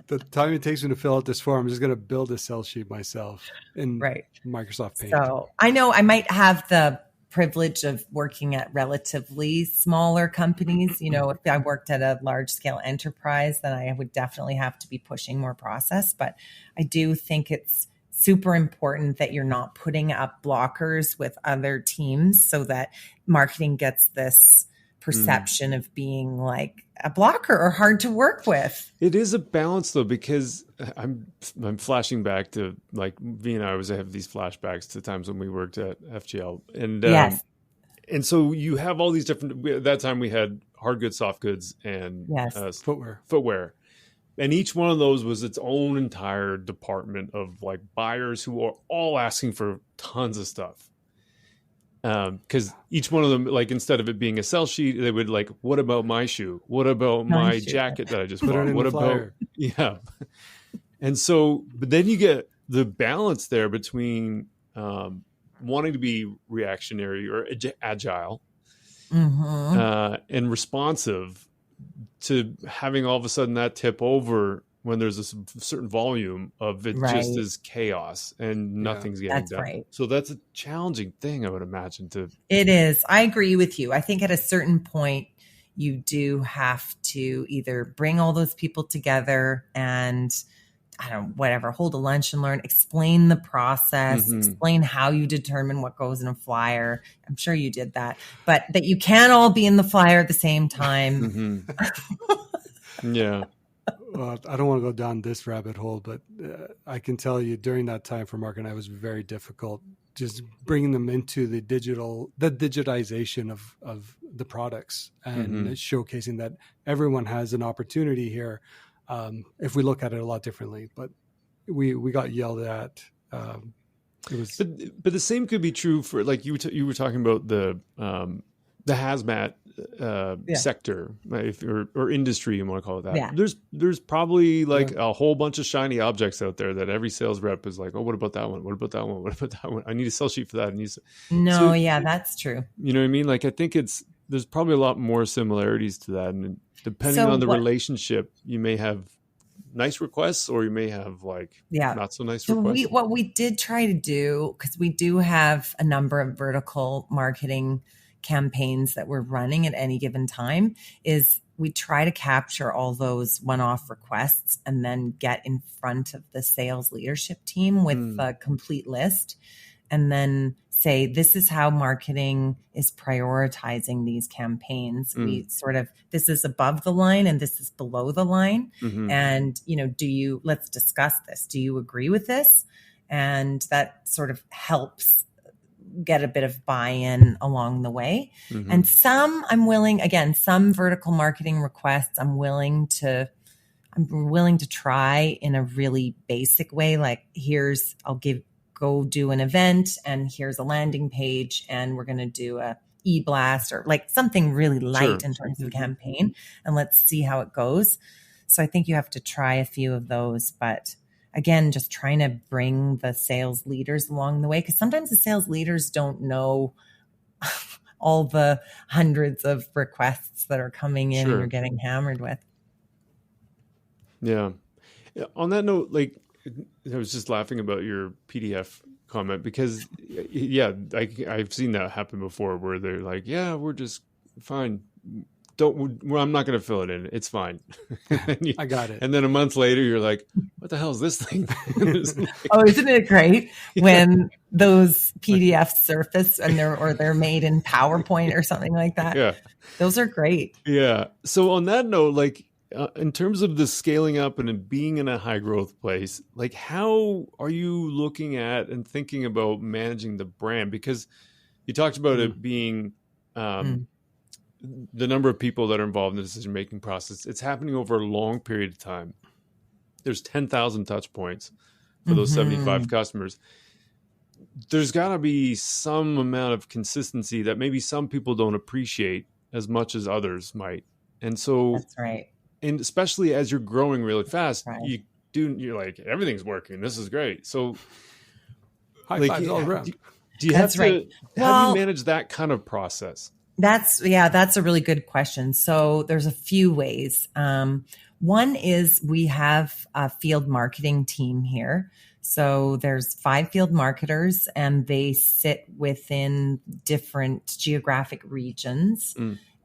The time it takes me to fill out this form, I'm just going to build a sell sheet myself in Microsoft Paint. So I know I might have the privilege of working at relatively smaller companies. If I worked at a large scale enterprise, then I would definitely have to be pushing more process. But I do think it's super important that you're not putting up blockers with other teams so that marketing gets this perception of being like a blocker or hard to work with. It is a balance though, because I'm flashing back to like V and I always have these flashbacks to times when we worked at FGL, and and so you have all these different. At that time we had hard goods, soft goods, and footwear, and each one of those was its own entire department of like buyers who are all asking for tons of stuff. Because each one of them, like instead of it being a sell sheet, they would like, what about my shoe? What about my jacket that I just bought? What about And so, but then you get the balance there between wanting to be reactionary or agile, and responsive to having all of a sudden that tip over when there's a certain volume of it just is chaos and nothing's getting done. Right. So that's a challenging thing, I would imagine. It is. I agree with you. I think at a certain point, you do have to either bring all those people together and hold a lunch and learn, explain the process, explain how you determine what goes in a flyer. I'm sure you did that, but that you can't all be in the flyer at the same time. Yeah. Well, I don't want to go down this rabbit hole, but I can tell you during that time for Marc and I was very difficult just bringing them into the digitization of the products and showcasing that everyone has an opportunity here. If we look at it a lot differently, but we got yelled at. It was, but the same could be true for, like, you were talking about the hazmat sector, or industry, you want to call it that. Yeah. There's probably a whole bunch of shiny objects out there that every sales rep is like, oh, what about that one? What about that one? What about that one? I need a sell sheet for that. That's true. You know what I mean? Like, I think there's probably a lot more similarities to that, and depending on the relationship, you may have nice requests or you may have not so nice requests. What we did try to do, because we do have a number of vertical marketing campaigns that we're running at any given time, is we try to capture all those one-off requests and then get in front of the sales leadership team with a complete list, and then say, this is how marketing is prioritizing these campaigns. We this is above the line and this is below the line. And, let's discuss this. Do you agree with this? And that sort of helps get a bit of buy-in along the way. And some vertical marketing requests, I'm willing to try in a really basic way. Like, go do an event and here's a landing page and we're going to do a e-blast or like something really light in terms of a campaign, and let's see how it goes. So I think you have to try a few of those, but again, just trying to bring the sales leaders along the way, because sometimes the sales leaders don't know all the hundreds of requests that are coming in and you're getting hammered with. Yeah. On that note, I was just laughing about your PDF comment because, I've seen that happen before where they're like, yeah, we're just fine. I'm not going to fill it in. It's fine. I got it. And then a month later, you're like, what the hell is this thing? Oh, isn't it great when those PDFs surface and they're made in PowerPoint or something like that? Yeah. Those are great. Yeah. So on that note, in terms of the scaling up and being in a high growth place, how are you looking at and thinking about managing the brand? Because you talked about it being the number of people that are involved in the decision-making process. It's happening over a long period of time. There's 10,000 touch points for those 75 customers. There's got to be some amount of consistency that maybe some people don't appreciate as much as others might. And so that's right. And especially as you're growing really fast, you're like, everything's working. This is great. So high fives all around. Do you have to, how do you manage that kind of process? That's a really good question. So there's a few ways. One is we have a field marketing team here. So there's 5 field marketers and they sit within different geographic regions.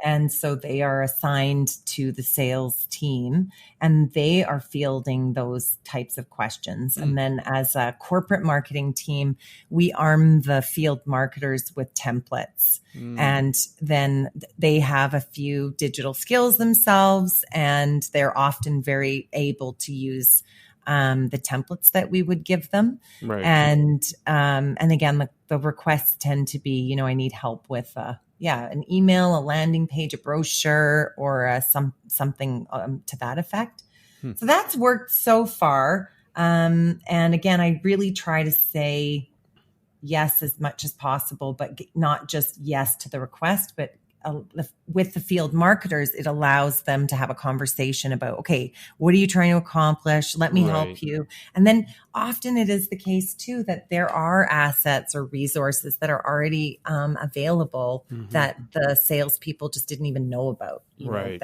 And so they are assigned to the sales team and they are fielding those types of questions. And then as a corporate marketing team, we arm the field marketers with templates. And then they have a few digital skills themselves, and they're often very able to use the templates that we would give them. Right. And again, the requests tend to be, I need help with an email, a landing page, a brochure, or something to that effect. So that's worked so far. And again, I really try to say yes as much as possible, but not just yes to the request, but with the field marketers, it allows them to have a conversation about, okay, what are you trying to accomplish? Let me help you. And then often it is the case too that there are assets or resources that are already available that the salespeople just didn't even know about. You know,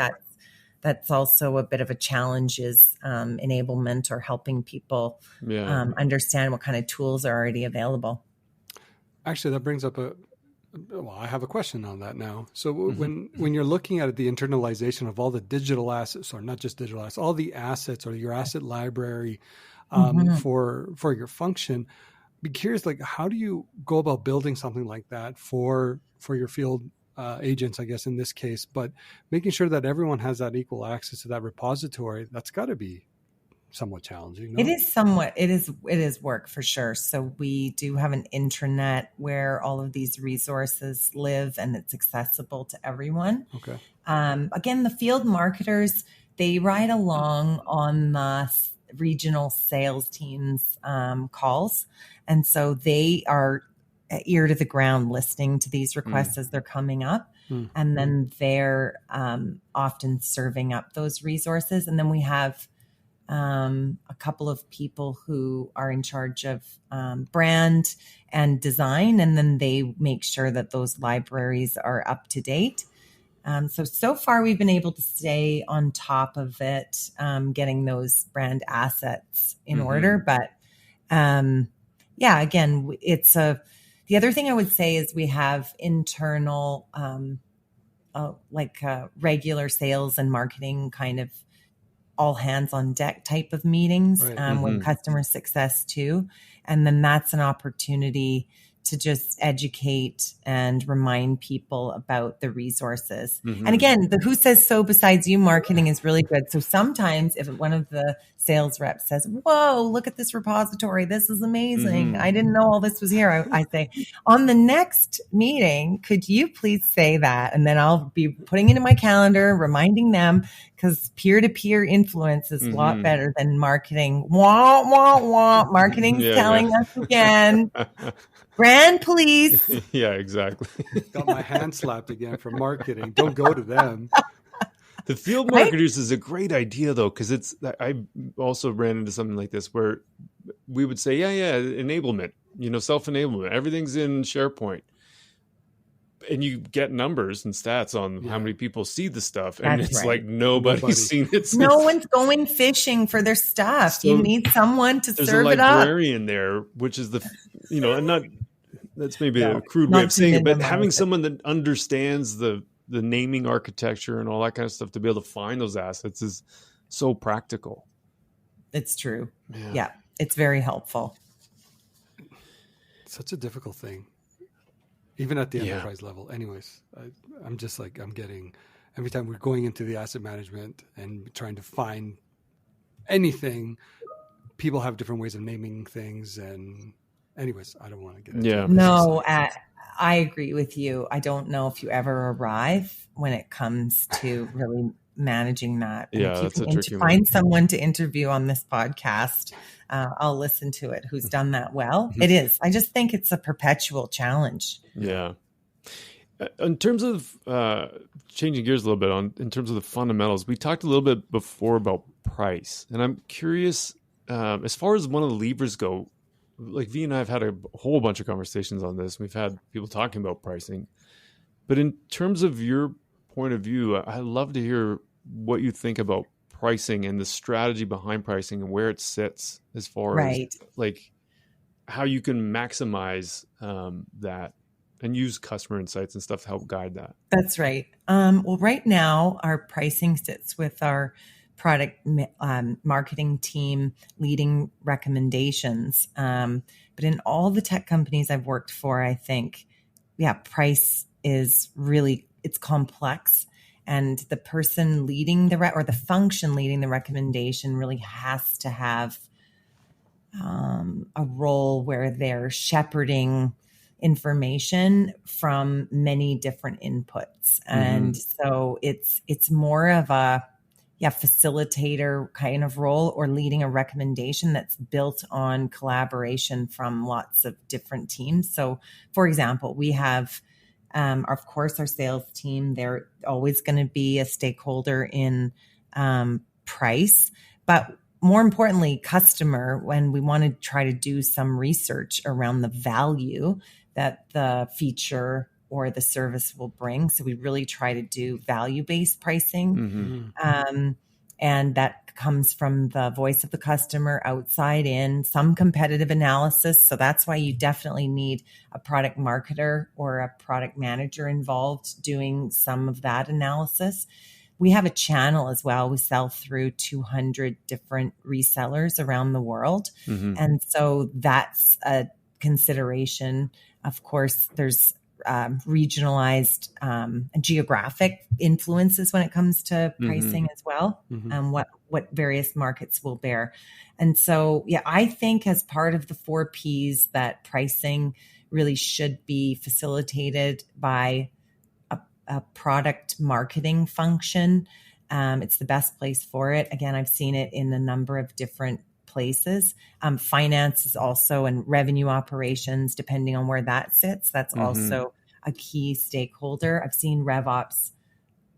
that's also a bit of a challenge, is enablement or helping people understand what kind of tools are already available. Actually, that brings up I have a question on that now. So when you're looking at the internalization of all the digital assets, or not just digital assets, all the assets or your asset library for your function, be curious, like, how do you go about building something like that for your field agents, I guess, in this case, but making sure that everyone has that equal access to that repository? That's got to be somewhat challenging. No? It is work for sure. So we do have an intranet where all of these resources live, and it's accessible to everyone. Okay. Again, the field marketers, they ride along on the regional sales teams calls. And so they are ear to the ground listening to these requests as they're coming up. And then they're often serving up those resources. And then we have a couple of people who are in charge of brand and design, and then they make sure that those libraries are up to date. So far we've been able to stay on top of it, getting those brand assets in order. But again, the other thing I would say is we have internal, regular sales and marketing kind of all hands on deck type of meetings with customer success too. And then that's an opportunity to just educate and remind people about the resources. And again, the who says so besides you marketing is really good. So sometimes if one of the sales reps says, whoa, look at this repository, this is amazing, I didn't know all this was here, I say, on the next meeting, could you please say that? And then I'll be putting it in my calendar, reminding them, because peer-to-peer influence is a lot better than marketing. Wah, wah, wah. Marketing's telling us again. Brand police. Yeah, exactly. Got my hand slapped again for marketing. Don't go to them. The field marketers is a great idea, though, because I also ran into something like this where we would say, enablement, self-enablement. Everything's in SharePoint. And you get numbers and stats on how many people see the stuff. And it's like nobody's seen it. No one's going fishing for their stuff. So you need someone to serve it up. There's a librarian there, which is and not, that's maybe a crude way of saying it, but having someone that understands the naming architecture and all that kind of stuff to be able to find those assets is so practical. It's true. Yeah. It's very helpful. Such a difficult thing. Even at the enterprise level. Anyways, I'm just like, I'm getting, every time we're going into the asset management and trying to find anything, people have different ways of naming things. And anyways, I don't want to get into it. No, I agree with you. I don't know if you ever arrive when it comes to really managing that. And if you can find someone to interview on this podcast, I'll listen to it who's done that well. It is. I just think it's a perpetual challenge. Yeah. In terms of changing gears a little bit in terms of the fundamentals, we talked a little bit before about price. And I'm curious, as far as one of the levers go, like V and I have had a whole bunch of conversations on this. We've had people talking about pricing. But in terms of your point of view, I'd love to hear what you think about pricing and the strategy behind pricing and where it sits as far as like how you can maximize that and use customer insights and stuff to help guide that. That's right. Well, right now our pricing sits with our product marketing team leading recommendations. But in all the tech companies I've worked for, I think, price is really, it's complex. And the person leading or the function leading the recommendation really has to have a role where they're shepherding information from many different inputs. And so it's more of a facilitator kind of role, or leading a recommendation that's built on collaboration from lots of different teams. So for example, we have Of course, our sales team, they're always going to be a stakeholder in price, but more importantly, customer, when we want to try to do some research around the value that the feature or the service will bring. So we really try to do value-based pricing. And that comes from the voice of the customer, outside in, some competitive analysis. So that's why you definitely need a product marketer or a product manager involved doing some of that analysis. We have a channel as well. We sell through 200 different resellers around the world. And so that's a consideration. Of course, there's regionalized geographic influences when it comes to pricing as well, what various markets will bear. And so, yeah, I think as part of the 4 Ps that pricing really should be facilitated by a product marketing function. It's the best place for it. Again, I've seen it in a number of different places. Finance is also, and revenue operations, depending on where that sits, that's also a key stakeholder. I've seen RevOps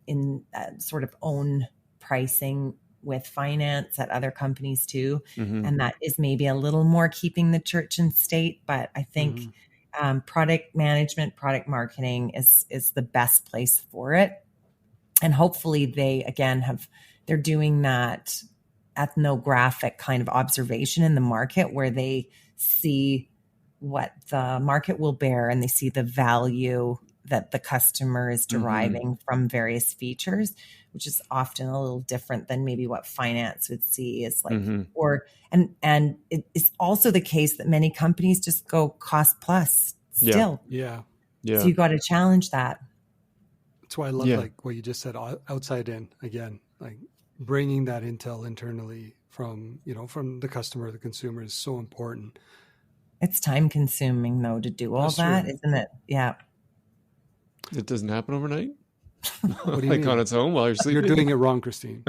in sort of own pricing with finance at other companies too. And that is maybe a little more keeping the church and state, but I think product management, product marketing is the best place for it. And hopefully they're doing that ethnographic kind of observation in the market where they see what the market will bear and they see the value that the customer is deriving from various features, which is often a little different than maybe what finance would see is like, and it is also the case that many companies just go cost plus still. Yeah. So you got to challenge that. That's why I love like what you just said, outside in, again, like bringing that intel internally from the customer, the consumer is so important. It's time consuming though to do all that, isn't it? Yeah. It doesn't happen overnight. What do you mean? On its own while you're sleeping. You're doing it wrong, Christine.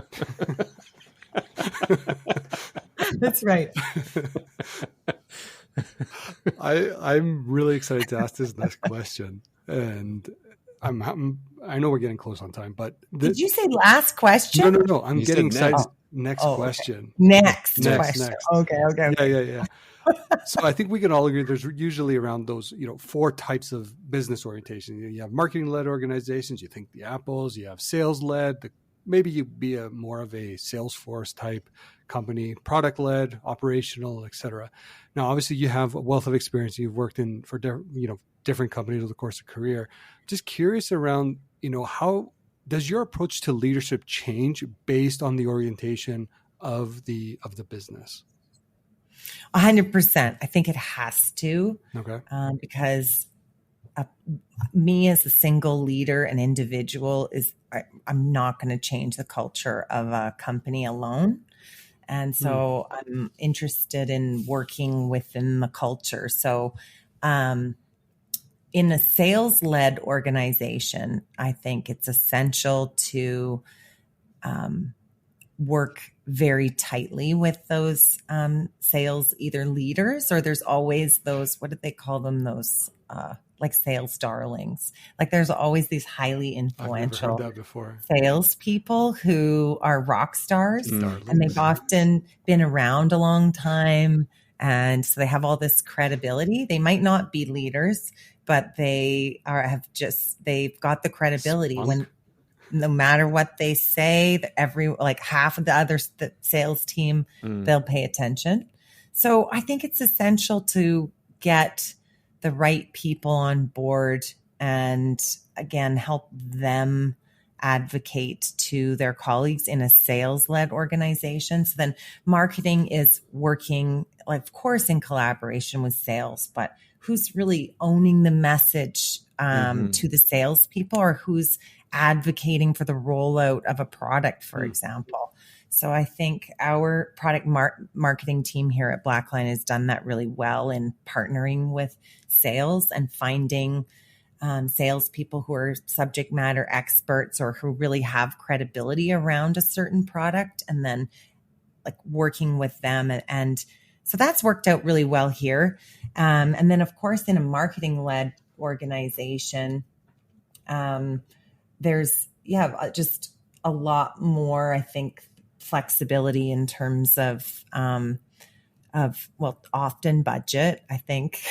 That's right. I'm really excited to ask this next question, and I know we're getting close on time, but did you say last question? No. I'm getting excited. Next question. Next question. Okay. Yeah. So I think we can all agree there's usually around those, 4 types of business orientation. You have marketing-led organizations. You think the Apples. You have sales-led. Maybe you'd be more of a Salesforce type company, product-led, operational, et cetera. Now, obviously, you have a wealth of experience. You've worked for different companies over the course of career. Just curious around, how does your approach to leadership change based on the orientation of the business? 100%. I think it has to. Okay. Because me as a single leader and individual I'm not going to change the culture of a company alone. And so I'm interested in working within the culture. So in a sales-led organization, I think it's essential to work very tightly with those sales either leaders, or there's always those, what did they call them? Those like sales darlings. Like there's always these highly influential salespeople who are rock stars, and they've often been around a long time. And so they have all this credibility. They might not be leaders, but they've got the credibility when no matter what they say, half of the sales team, they'll pay attention. So I think it's essential to get the right people on board and again, help them advocate to their colleagues in a sales-led organization. So then marketing is working, of course, in collaboration with sales, but who's really owning the message to the salespeople, or who's advocating for the rollout of a product, for example. So I think our product marketing team here at Blackline has done that really well in partnering with sales and finding salespeople who are subject matter experts or who really have credibility around a certain product, and then like working with them. And so that's worked out really well here. And then of course, in a marketing-led organization, There's, just a lot more, I think, flexibility in terms of often budget, I think.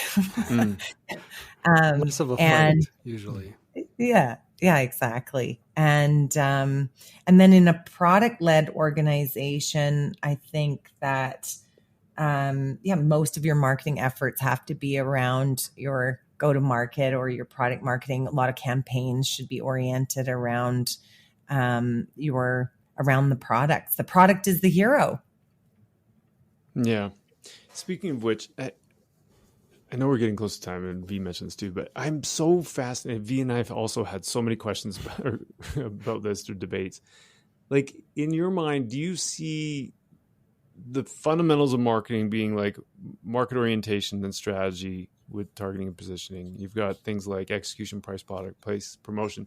Less of a fight, usually. Yeah, exactly. And then in a product-led organization, I think that most of your marketing efforts have to be around your go-to-market or your product marketing. A lot of campaigns should be oriented around around the products. The product is the hero. Yeah. Speaking of which, I know we're getting close to time, and V mentioned this too, but I'm so fascinated. V and I have also had so many questions about this through debates. Like, in your mind, do you see the fundamentals of marketing being like market orientation and strategy with targeting and positioning? You've got things like execution, price, product, place, promotion.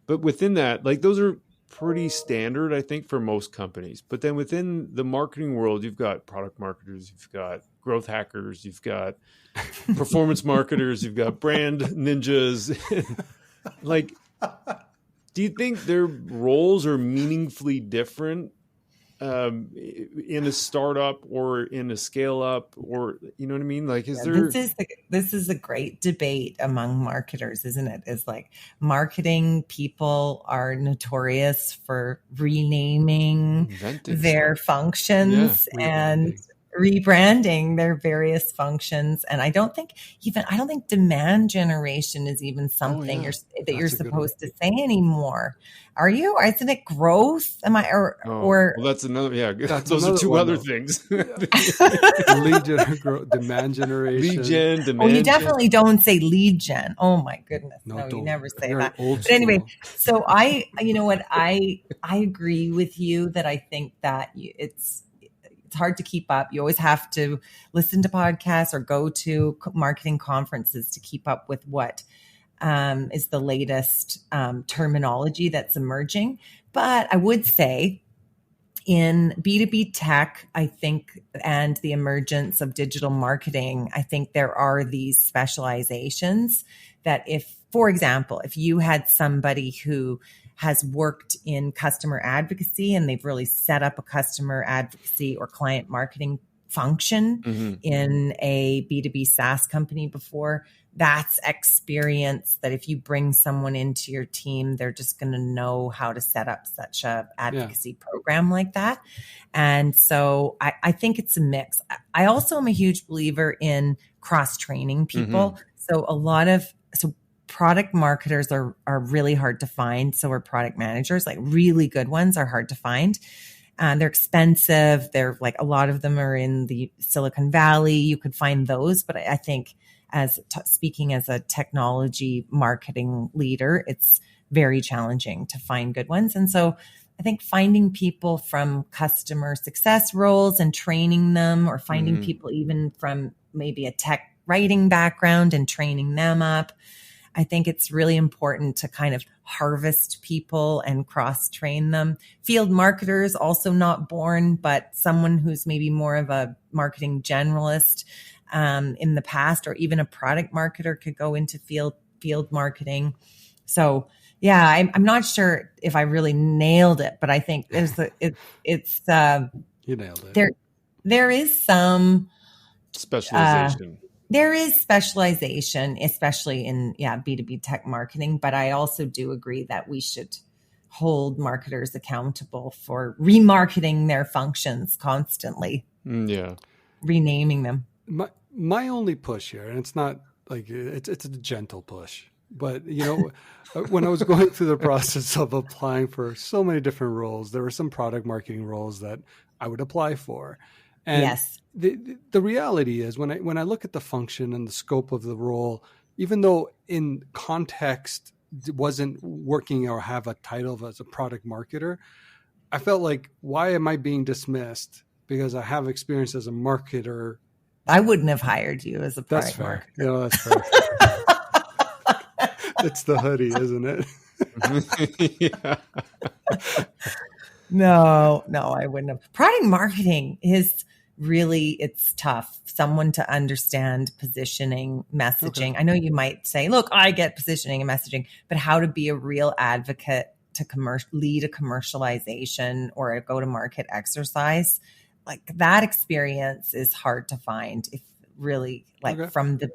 But within that, like, those are pretty standard, I think, for most companies. But then within the marketing world, you've got product marketers, you've got growth hackers, you've got performance marketers, you've got brand ninjas. Like, do you think their roles are meaningfully different in a startup or in a scale up, or you know what I mean? Like, this is a great debate among marketers, isn't it? Is like marketing people are notorious for renaming their functions and rebranding their various functions. And I don't think demand generation is even something you're supposed to say anymore. Are you? Or isn't it growth? Am I? Or well, that's another. Yeah, those are two other things. Demand generation. Lead gen, demand. Oh, you definitely don't say lead gen. Oh my goodness, no, you never say that. But anyway, so I agree with you that I think that it's hard to keep up. You always have to listen to podcasts or go to marketing conferences to keep up with what is the latest terminology that's emerging. But I would say in B2B tech, I think, and the emergence of digital marketing, I think there are these specializations that if, for example, if you had somebody who has worked in customer advocacy and they've really set up a customer advocacy or client marketing function in a B2B SaaS company before, that's experience that if you bring someone into your team, they're just going to know how to set up such a advocacy program like that. And so I think it's a mix. I also am a huge believer in cross-training people. So product marketers are really hard to find. So are product managers, like really good ones are hard to find. They're expensive. They're like, a lot of them are in the Silicon Valley. You could find those, but I think speaking as a technology marketing leader, it's very challenging to find good ones. And so I think finding people from customer success roles and training them, or finding people even from maybe a tech writing background and training them up. I think it's really important to kind of harvest people and cross-train them. Field marketers, also not born, but someone who's maybe more of a marketing generalist in the past, or even a product marketer could go into field marketing. So yeah, I'm not sure if I really nailed it, but I think you nailed it. There is some specialization. There is specialization, especially in B2B tech marketing, but I also do agree that we should hold marketers accountable for remarketing their functions constantly. Renaming them. My only push here, and it's not like it's a gentle push, but when I was going through the process of applying for so many different roles, there were some product marketing roles that I would apply for. And yes. The reality is when I look at the function and the scope of the role, even though in context it wasn't working or have a title as a product marketer, I felt like, why am I being dismissed? Because I have experience as a marketer. I wouldn't have hired you as a product marketer. That's fair. It's the hoodie, isn't it? No, I wouldn't have. Product marketing is really it's tough. Someone to understand positioning, messaging. Okay. I know you might say, look, I get positioning and messaging, but how to be a real advocate to lead a commercialization or a go-to-market exercise, like that experience is hard to find. If really from the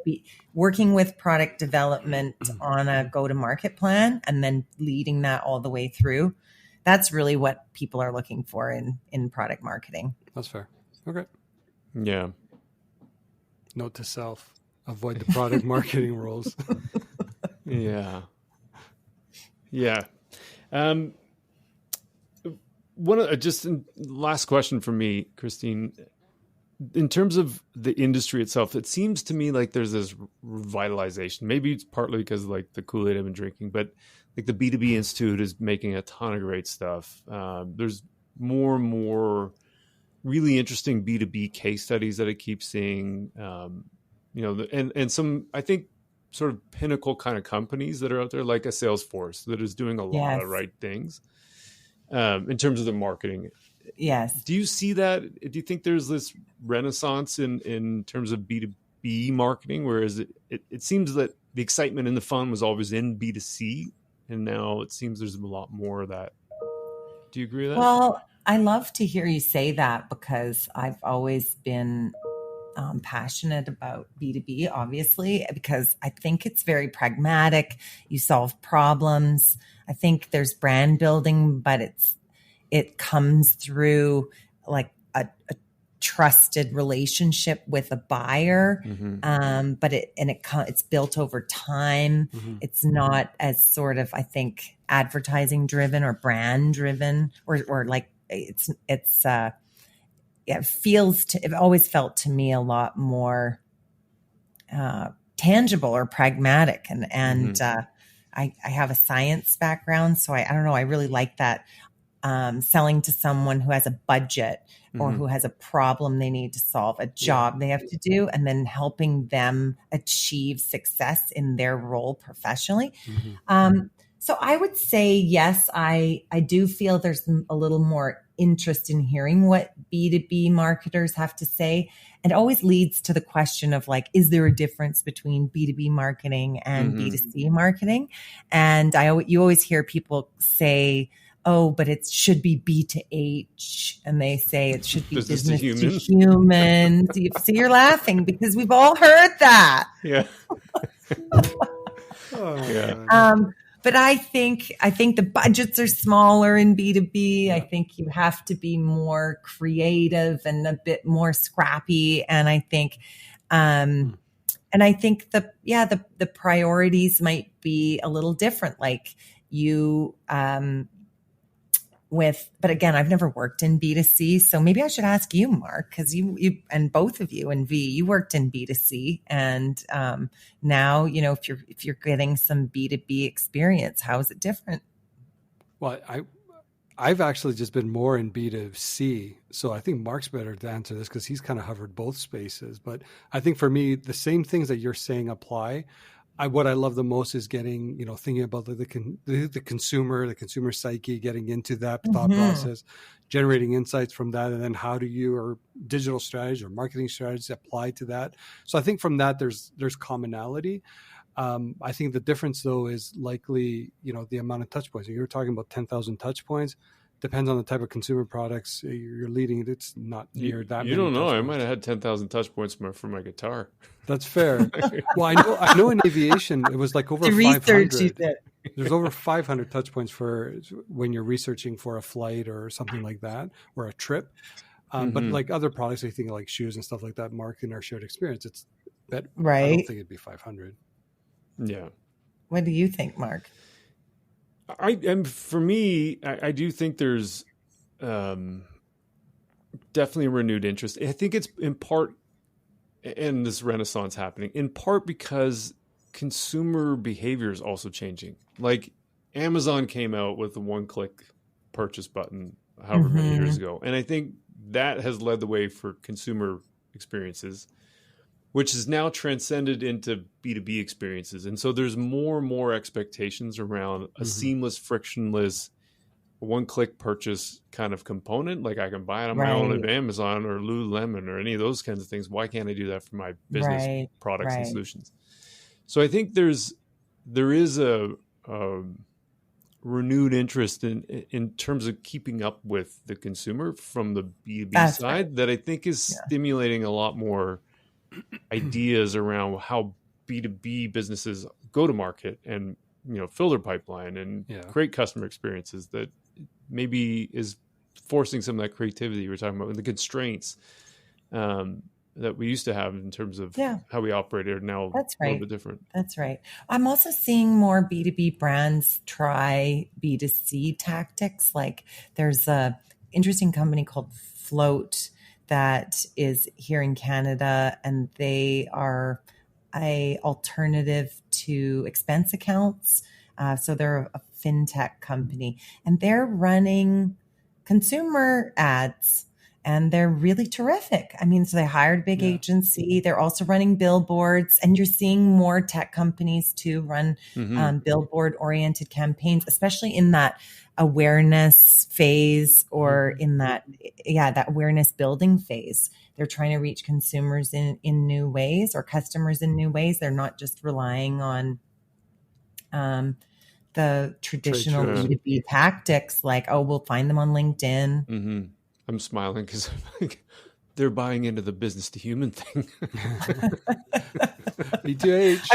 working with product development on a go-to-market plan and then leading that all the way through, that's really what people are looking for in product marketing. That's fair. Okay. Yeah. Note to self: avoid the product marketing roles. Yeah. Yeah. Last question for me, Christine. In terms of the industry itself, it seems to me like there's this revitalization. Maybe it's partly because like the Kool-Aid I've been drinking, but like the B2B Institute is making a ton of great stuff. There's more and more really interesting B2B case studies that I keep seeing, and some, I think, sort of pinnacle kind of companies that are out there, like a Salesforce that is doing a lot of right things in terms of the marketing. Yes. Do you see that? Do you think there's this renaissance in terms of B2B marketing, whereas it seems that the excitement and the fun was always in B2C, and now it seems there's a lot more of that. Do you agree with that? Well, I love to hear you say that because I've always been passionate about B2B, obviously, because I think it's very pragmatic. You solve problems. I think there's brand building, but it comes through like a trusted relationship with a buyer. Mm-hmm. But it's built over time. Mm-hmm. It's not as sort of, I think, advertising driven or brand driven or like it always felt to me a lot more tangible or pragmatic. And mm-hmm. I have a science background, so I don't know. I really like that. Selling to someone who has a budget or mm-hmm. who has a problem they need to solve, a job they have to do, and then helping them achieve success in their role professionally. Mm-hmm. So I would say, yes, I do feel there's a little more interest in hearing what B2B marketers have to say. And it always leads to the question of like, is there a difference between B2B marketing and mm-hmm. B2C marketing? And you always hear people say, oh, but it should be B to H. And they say it should be business to human. So you're laughing because we've all heard that. Yeah. But I think the budgets are smaller in B2B. Yeah. I think you have to be more creative and a bit more scrappy. And I think, the priorities might be a little different. Like but again, I've never worked in B2C, so maybe I should ask you, Marc, because you and both of you and V, you worked in B2C, and now if you're getting some B2B experience, how is it different? Well, I've actually just been more in B2C, so I think Marc's better to answer this because he's kind of hovered both spaces. But I think for me, the same things that you're saying apply. What I love the most is getting, thinking about the consumer psyche, getting into that thought mm-hmm. process, generating insights from that, and then how do your digital strategy or marketing strategies apply to that? So I think from that there's commonality. I think the difference though is likely, the amount of touch points. You were talking about 10,000 touch points. Depends on the type of consumer products you're leading. It's not near that. You don't know. I might have had 10,000 touch points for my guitar. That's fair. Well, I know in aviation it was like over 500. There's over 500 touch points for when you're researching for a flight or something like that, or a trip. Mm-hmm. But like other products, I think like shoes and stuff like that, Marc, in our shared experience, it's that right. I don't think it'd be 500. Yeah. What do you think, Marc? For me, I do think there's definitely a renewed interest. I think it's in part, and this renaissance happening, in part because consumer behavior is also changing. Like Amazon came out with the one-click purchase button however mm-hmm. many years ago. And I think that has led the way for consumer experiences, which is now transcended into B2B experiences. And so there's more and more expectations around a mm-hmm. seamless, frictionless one-click purchase kind of component. Like I can buy it on my own at Amazon or Lululemon or any of those kinds of things. Why can't I do that for my business products and solutions? So I think there is a renewed interest in terms of keeping up with the consumer from the B2B side that I think is stimulating a lot more ideas around how B2B businesses go to market and, fill their pipeline and create customer experiences that maybe is forcing some of that creativity we're talking about and the constraints that we used to have in terms of how we operated are now a little bit different. That's right. I'm also seeing more B2B brands try B2C tactics. Like there's a interesting company called Float that is here in Canada, and they are a alternative to expense accounts. So they're a fintech company, and they're running consumer ads, and they're really terrific. I mean, so they hired a big agency. They're also running billboards, and you're seeing more tech companies too run billboard oriented campaigns, especially in that awareness phase or in that awareness building phase. They're trying to reach consumers in new ways or customers in new ways. They're not just relying on the traditional B2B tactics like, we'll find them on LinkedIn. Mm-hmm. I'm smiling because they're buying into the business to human thing. B to H.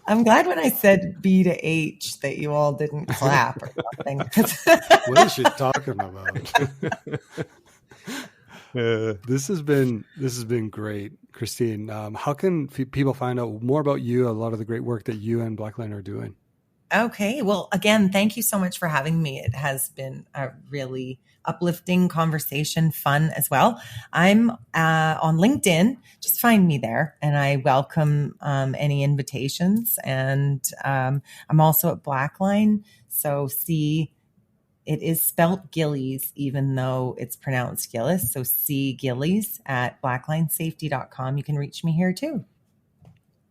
I'm glad when I said B to H that you all didn't clap or something. What is she talking about? This has been great, Christine. How can people find out more about you? A lot of the great work that you and Blackline are doing. Okay. Well, again, thank you so much for having me. It has been a really uplifting conversation, fun as well. I'm on LinkedIn. Just find me there, and I welcome any invitations. And I'm also at Blackline. So it is spelled Gillies, even though it's pronounced Gillis. So see Gillies at blacklinesafety.com. You can reach me here too.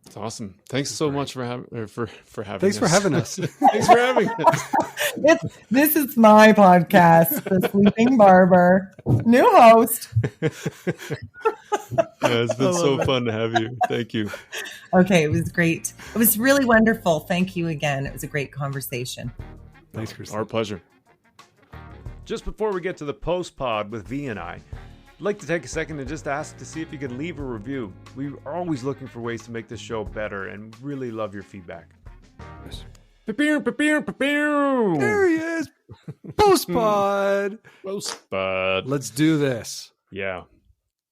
That's awesome. Thanks so much for having us. Thanks for having us. Thanks for having us. This is my podcast, The Sleeping Barber. New host. It's been so fun to have you. Thank you. Okay, it was great. It was really wonderful. Thank you again. It was a great conversation. Thanks, Christine. Our pleasure. Just before we get to the post-pod with V and I, I'd like to take a second and just ask to see if you could leave a review. We are always looking for ways to make this show better and really love your feedback. Yes. There he is. Post-pod. Post-pod. Let's do this. Yeah.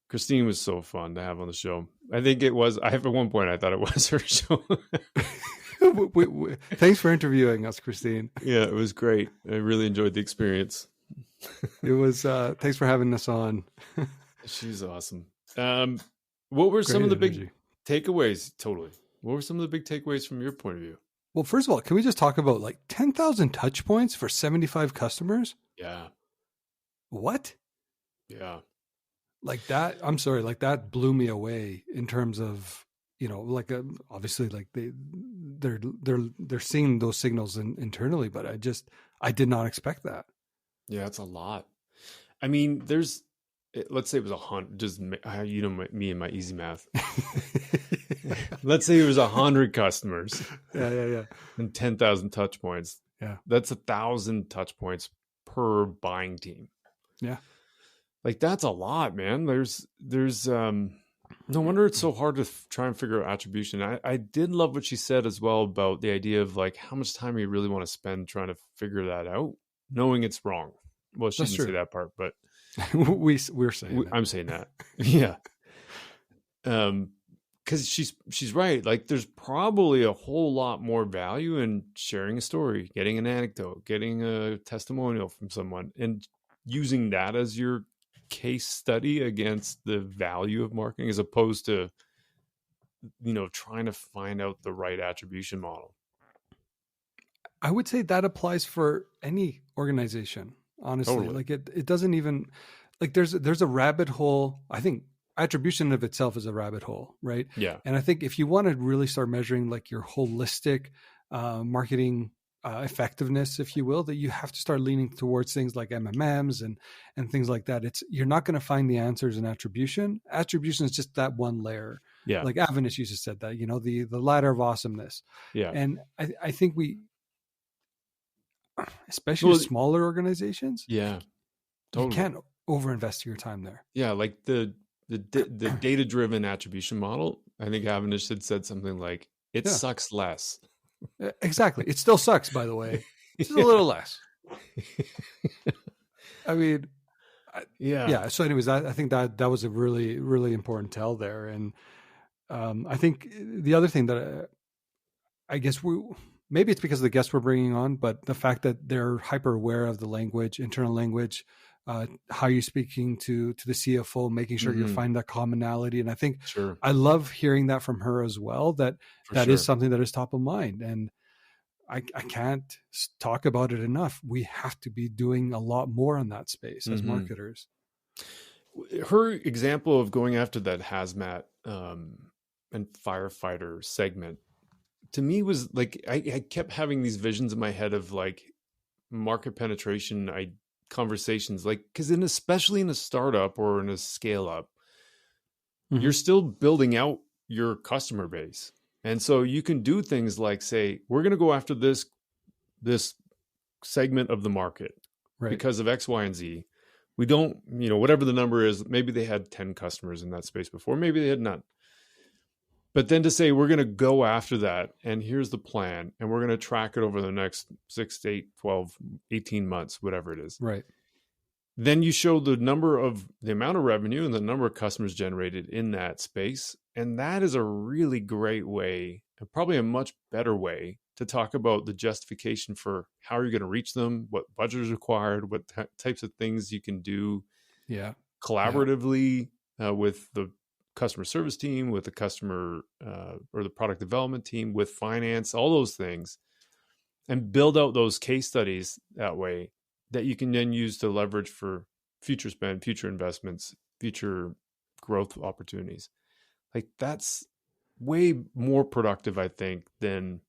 Christine was so fun to have on the show. I think it was. At one point, I thought it was her show. Thanks for interviewing us, Christine. Yeah, it was great. I really enjoyed the experience. It was. Thanks for having us on. She's awesome. What were some of the big takeaways? Totally. What were some of the big takeaways from your point of view? Well, first of all, can we just talk about 10,000 touch points for 75 customers? Yeah. What? Yeah. I'm sorry, that blew me away in terms of, obviously they're seeing those signals internally, but I did not expect that. Yeah, it's a lot. I mean, let's say it was 100, just, me and my easy math. Let's say it was 100 customers. Yeah. And 10,000 touch points. Yeah. That's 1,000 touch points per buying team. Yeah. That's a lot, man. There's no wonder it's so hard to try and figure out attribution. I did love what she said as well about the idea of how much time you really want to spend trying to figure that out, knowing it's wrong. Well, she didn't say that part, but we're saying that. I'm saying that. Yeah. Because she's right. There's probably a whole lot more value in sharing a story, getting an anecdote, getting a testimonial from someone, and using that as your case study against the value of marketing, as opposed to, trying to find out the right attribution model. I would say that applies for any organization, honestly. Totally. It doesn't even, there's a rabbit hole. I think attribution of itself is a rabbit hole, right? Yeah. And I think if you want to really start measuring your holistic marketing effectiveness, if you will, that you have to start leaning towards things like MMMs and things like that. You're not going to find the answers in attribution. Attribution is just that one layer. Yeah. Like Avinash used to said that, the ladder of awesomeness. Yeah. And I think especially smaller organizations. Yeah. Totally. You can't overinvest your time there. Yeah. Like the data-driven attribution model, I think Avinash had said something like, it sucks less. Exactly. It still sucks, by the way. Just a little less. I mean, yeah. So anyways, I think that was a really, really important tell there. And I think the other thing that I guess maybe it's because of the guests we're bringing on, but the fact that they're hyper aware of the language, internal language, how you're speaking to the CFO, making sure you find that commonality. And I think I love hearing that from her as well, that is something that is top of mind. And I can't talk about it enough. We have to be doing a lot more in that space as marketers. Her example of going after that hazmat and firefighter segment, to me was like, I kept having these visions in my head of like market penetration conversations, like, because especially in a startup or in a scale up, you're still building out your customer base. And so you can do things like say, we're going to go after this segment of the market because of X, Y, and Z. We don't, whatever the number is, maybe they had 10 customers in that space before, maybe they had none. But then to say, we're going to go after that, and here's the plan, and we're going to track it over the next 6 to 8, 12, 18 months, whatever it is. Right. Then you show the amount of revenue and the number of customers generated in that space. And that is a really great way, and probably a much better way, to talk about the justification for how you're going to reach them, what budget is required, what types of things you can do collaboratively with the customer service team, with the customer or the product development team, with finance, all those things, and build out those case studies that way that you can then use to leverage for future spend, future investments, future growth opportunities. Like that's way more productive, I think, than,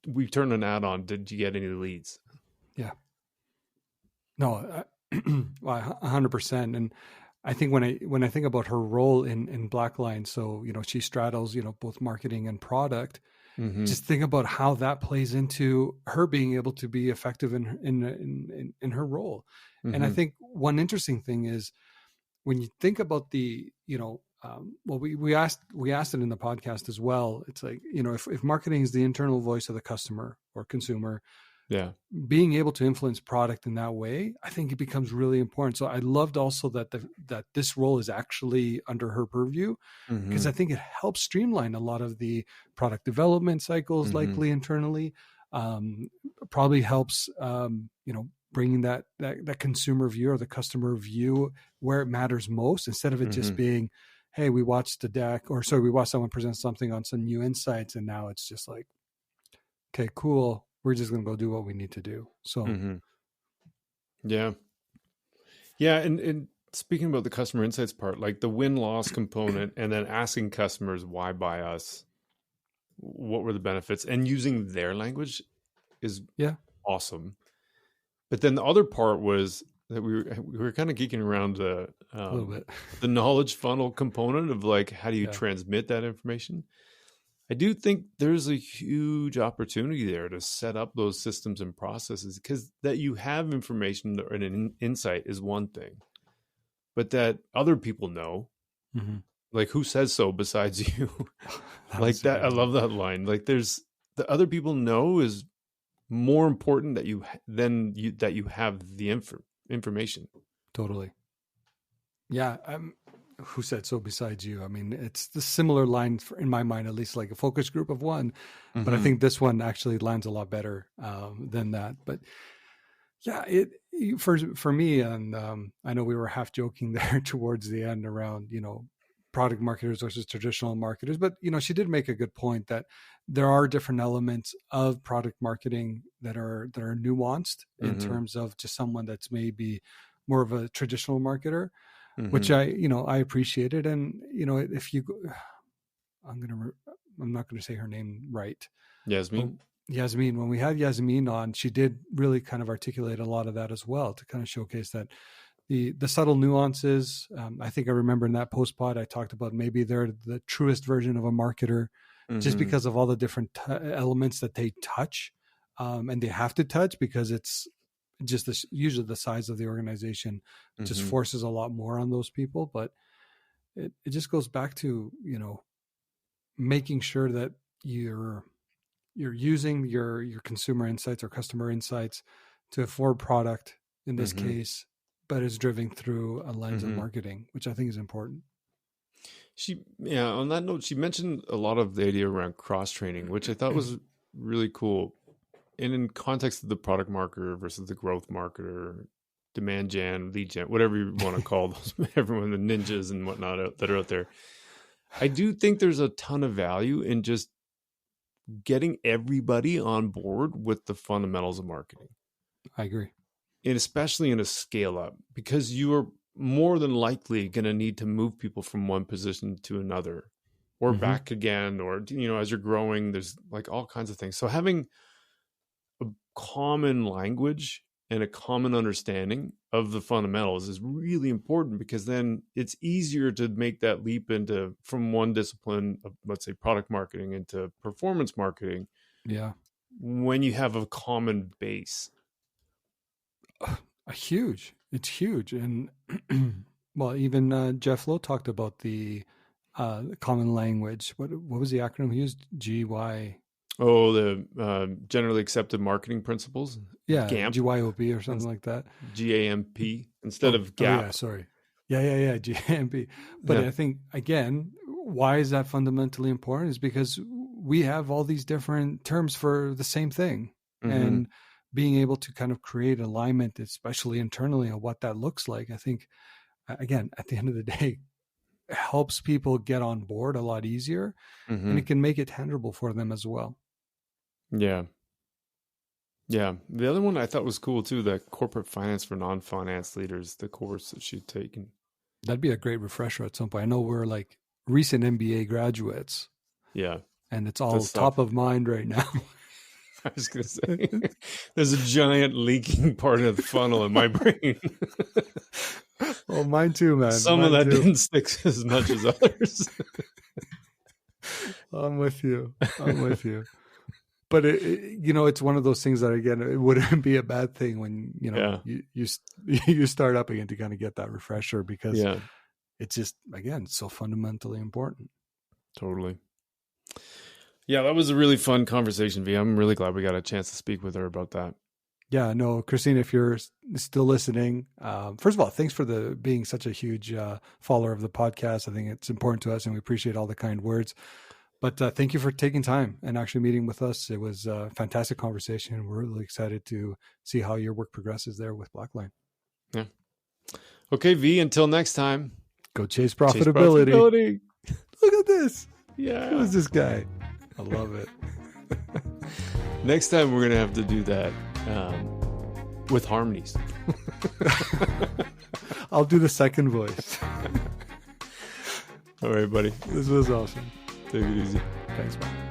we turned an ad on. Did you get any leads? Yeah. No, 100%. And I think when I think about her role in Blackline, so she straddles both marketing and product. Just think about how that plays into her being able to be effective in her role. And I think one interesting thing is when you think about the we asked it in the podcast as well. It's like if marketing is the internal voice of the customer or consumer. Yeah, being able to influence product in that way, I think it becomes really important. So I loved also that this role is actually under her purview, because I think it helps streamline a lot of the product development cycles, likely internally. Probably helps, bringing that consumer view or the customer view where it matters most, instead of it just being, hey, we watched the deck, or sorry, we watched someone present something on some new insights, and now it's just like, okay, cool. We're just going to go do what we need to do. So, yeah. And speaking about the customer insights part, like the win-loss component, and then asking customers why buy us, what were the benefits, and using their language is awesome. But then the other part was that we were kind of geeking around a little bit, the knowledge funnel component of like, how do you transmit that information? I do think there's a huge opportunity there to set up those systems and processes, because that you have information and an insight is one thing, but that other people know, like who says so besides you? Like that. I love that line. Like there's the other people know is more important that you have the information. Totally. Yeah. Who said so besides you? I mean, it's the similar line in my mind, at least like a focus group of one, but I think this one actually lands a lot better than that. But yeah, for me, and I know we were half joking there towards the end around, product marketers versus traditional marketers, but she did make a good point that there are different elements of product marketing that are nuanced in terms of just someone that's maybe more of a traditional marketer. Which I appreciated. And, if you go, I'm not going to say her name right. Yasmin. Yasmin, when we had Yasmin on, she did really kind of articulate a lot of that as well, to kind of showcase that the subtle nuances. I think I remember in that post pod, I talked about maybe they're the truest version of a marketer, just because of all the different elements that they touch, and they have to touch because it's just usually the size of the organization just forces a lot more on those people. But it just goes back to, making sure that you're using your consumer insights or customer insights to afford product in this case, but it's driven through a lens of marketing, which I think is important. On that note, she mentioned a lot of the idea around cross-training, which I thought was really cool. And in context of the product marketer versus the growth marketer, demand gen, lead gen, whatever you want to call those, everyone, the ninjas and whatnot that are out there. I do think there's a ton of value in just getting everybody on board with the fundamentals of marketing. I agree. And especially in a scale up, because you are more than likely going to need to move people from one position to another or back again, or, as you're growing, there's like all kinds of things. So having a common language and a common understanding of the fundamentals is really important, because then it's easier to make that leap from one discipline of, let's say, product marketing into performance marketing. Yeah. When you have a common base. It's huge. And well, even Jeff Lowe talked about the common language. What was the acronym he used? GY. Oh, the generally accepted marketing principles. Yeah, GAMP. GYOB or something like that. GAMP instead of GAP. Oh, yeah, sorry. Yeah, GAMP. But I think, again, why is that fundamentally important? Is because we have all these different terms for the same thing. And being able to kind of create alignment, especially internally, on what that looks like, I think, again, at the end of the day, helps people get on board a lot easier, and it can make it tangible for them as well. Yeah. The other one I thought was cool too, the corporate finance for non-finance leaders, the course that she'd taken. That'd be a great refresher at some point. I know we're like recent MBA graduates. Yeah. And it's all top of mind right now. I was going to say, there's a giant leaking part of the funnel in my brain. Oh, mine too, man. Some of that didn't stick as much as others. I'm with you. But it's one of those things that, again, it wouldn't be a bad thing when you start up again to kind of get that refresher, because it's just, again, so fundamentally important. Totally. Yeah, that was a really fun conversation, V. I'm really glad we got a chance to speak with her about that. Yeah, no, Christine, if you're still listening, first of all, thanks for being such a huge follower of the podcast. I think it's important to us, and we appreciate all the kind words. But thank you for taking time and actually meeting with us. It was a fantastic conversation. We're really excited to see how your work progresses there with Blackline. Yeah. Okay, V, until next time. Go chase profitability. Look at this. Yeah. Who is this guy? I love it. Next time, we're going to have to do that with harmonies. I'll do the second voice. All right, buddy. This was awesome. Take it easy. Thanks, man.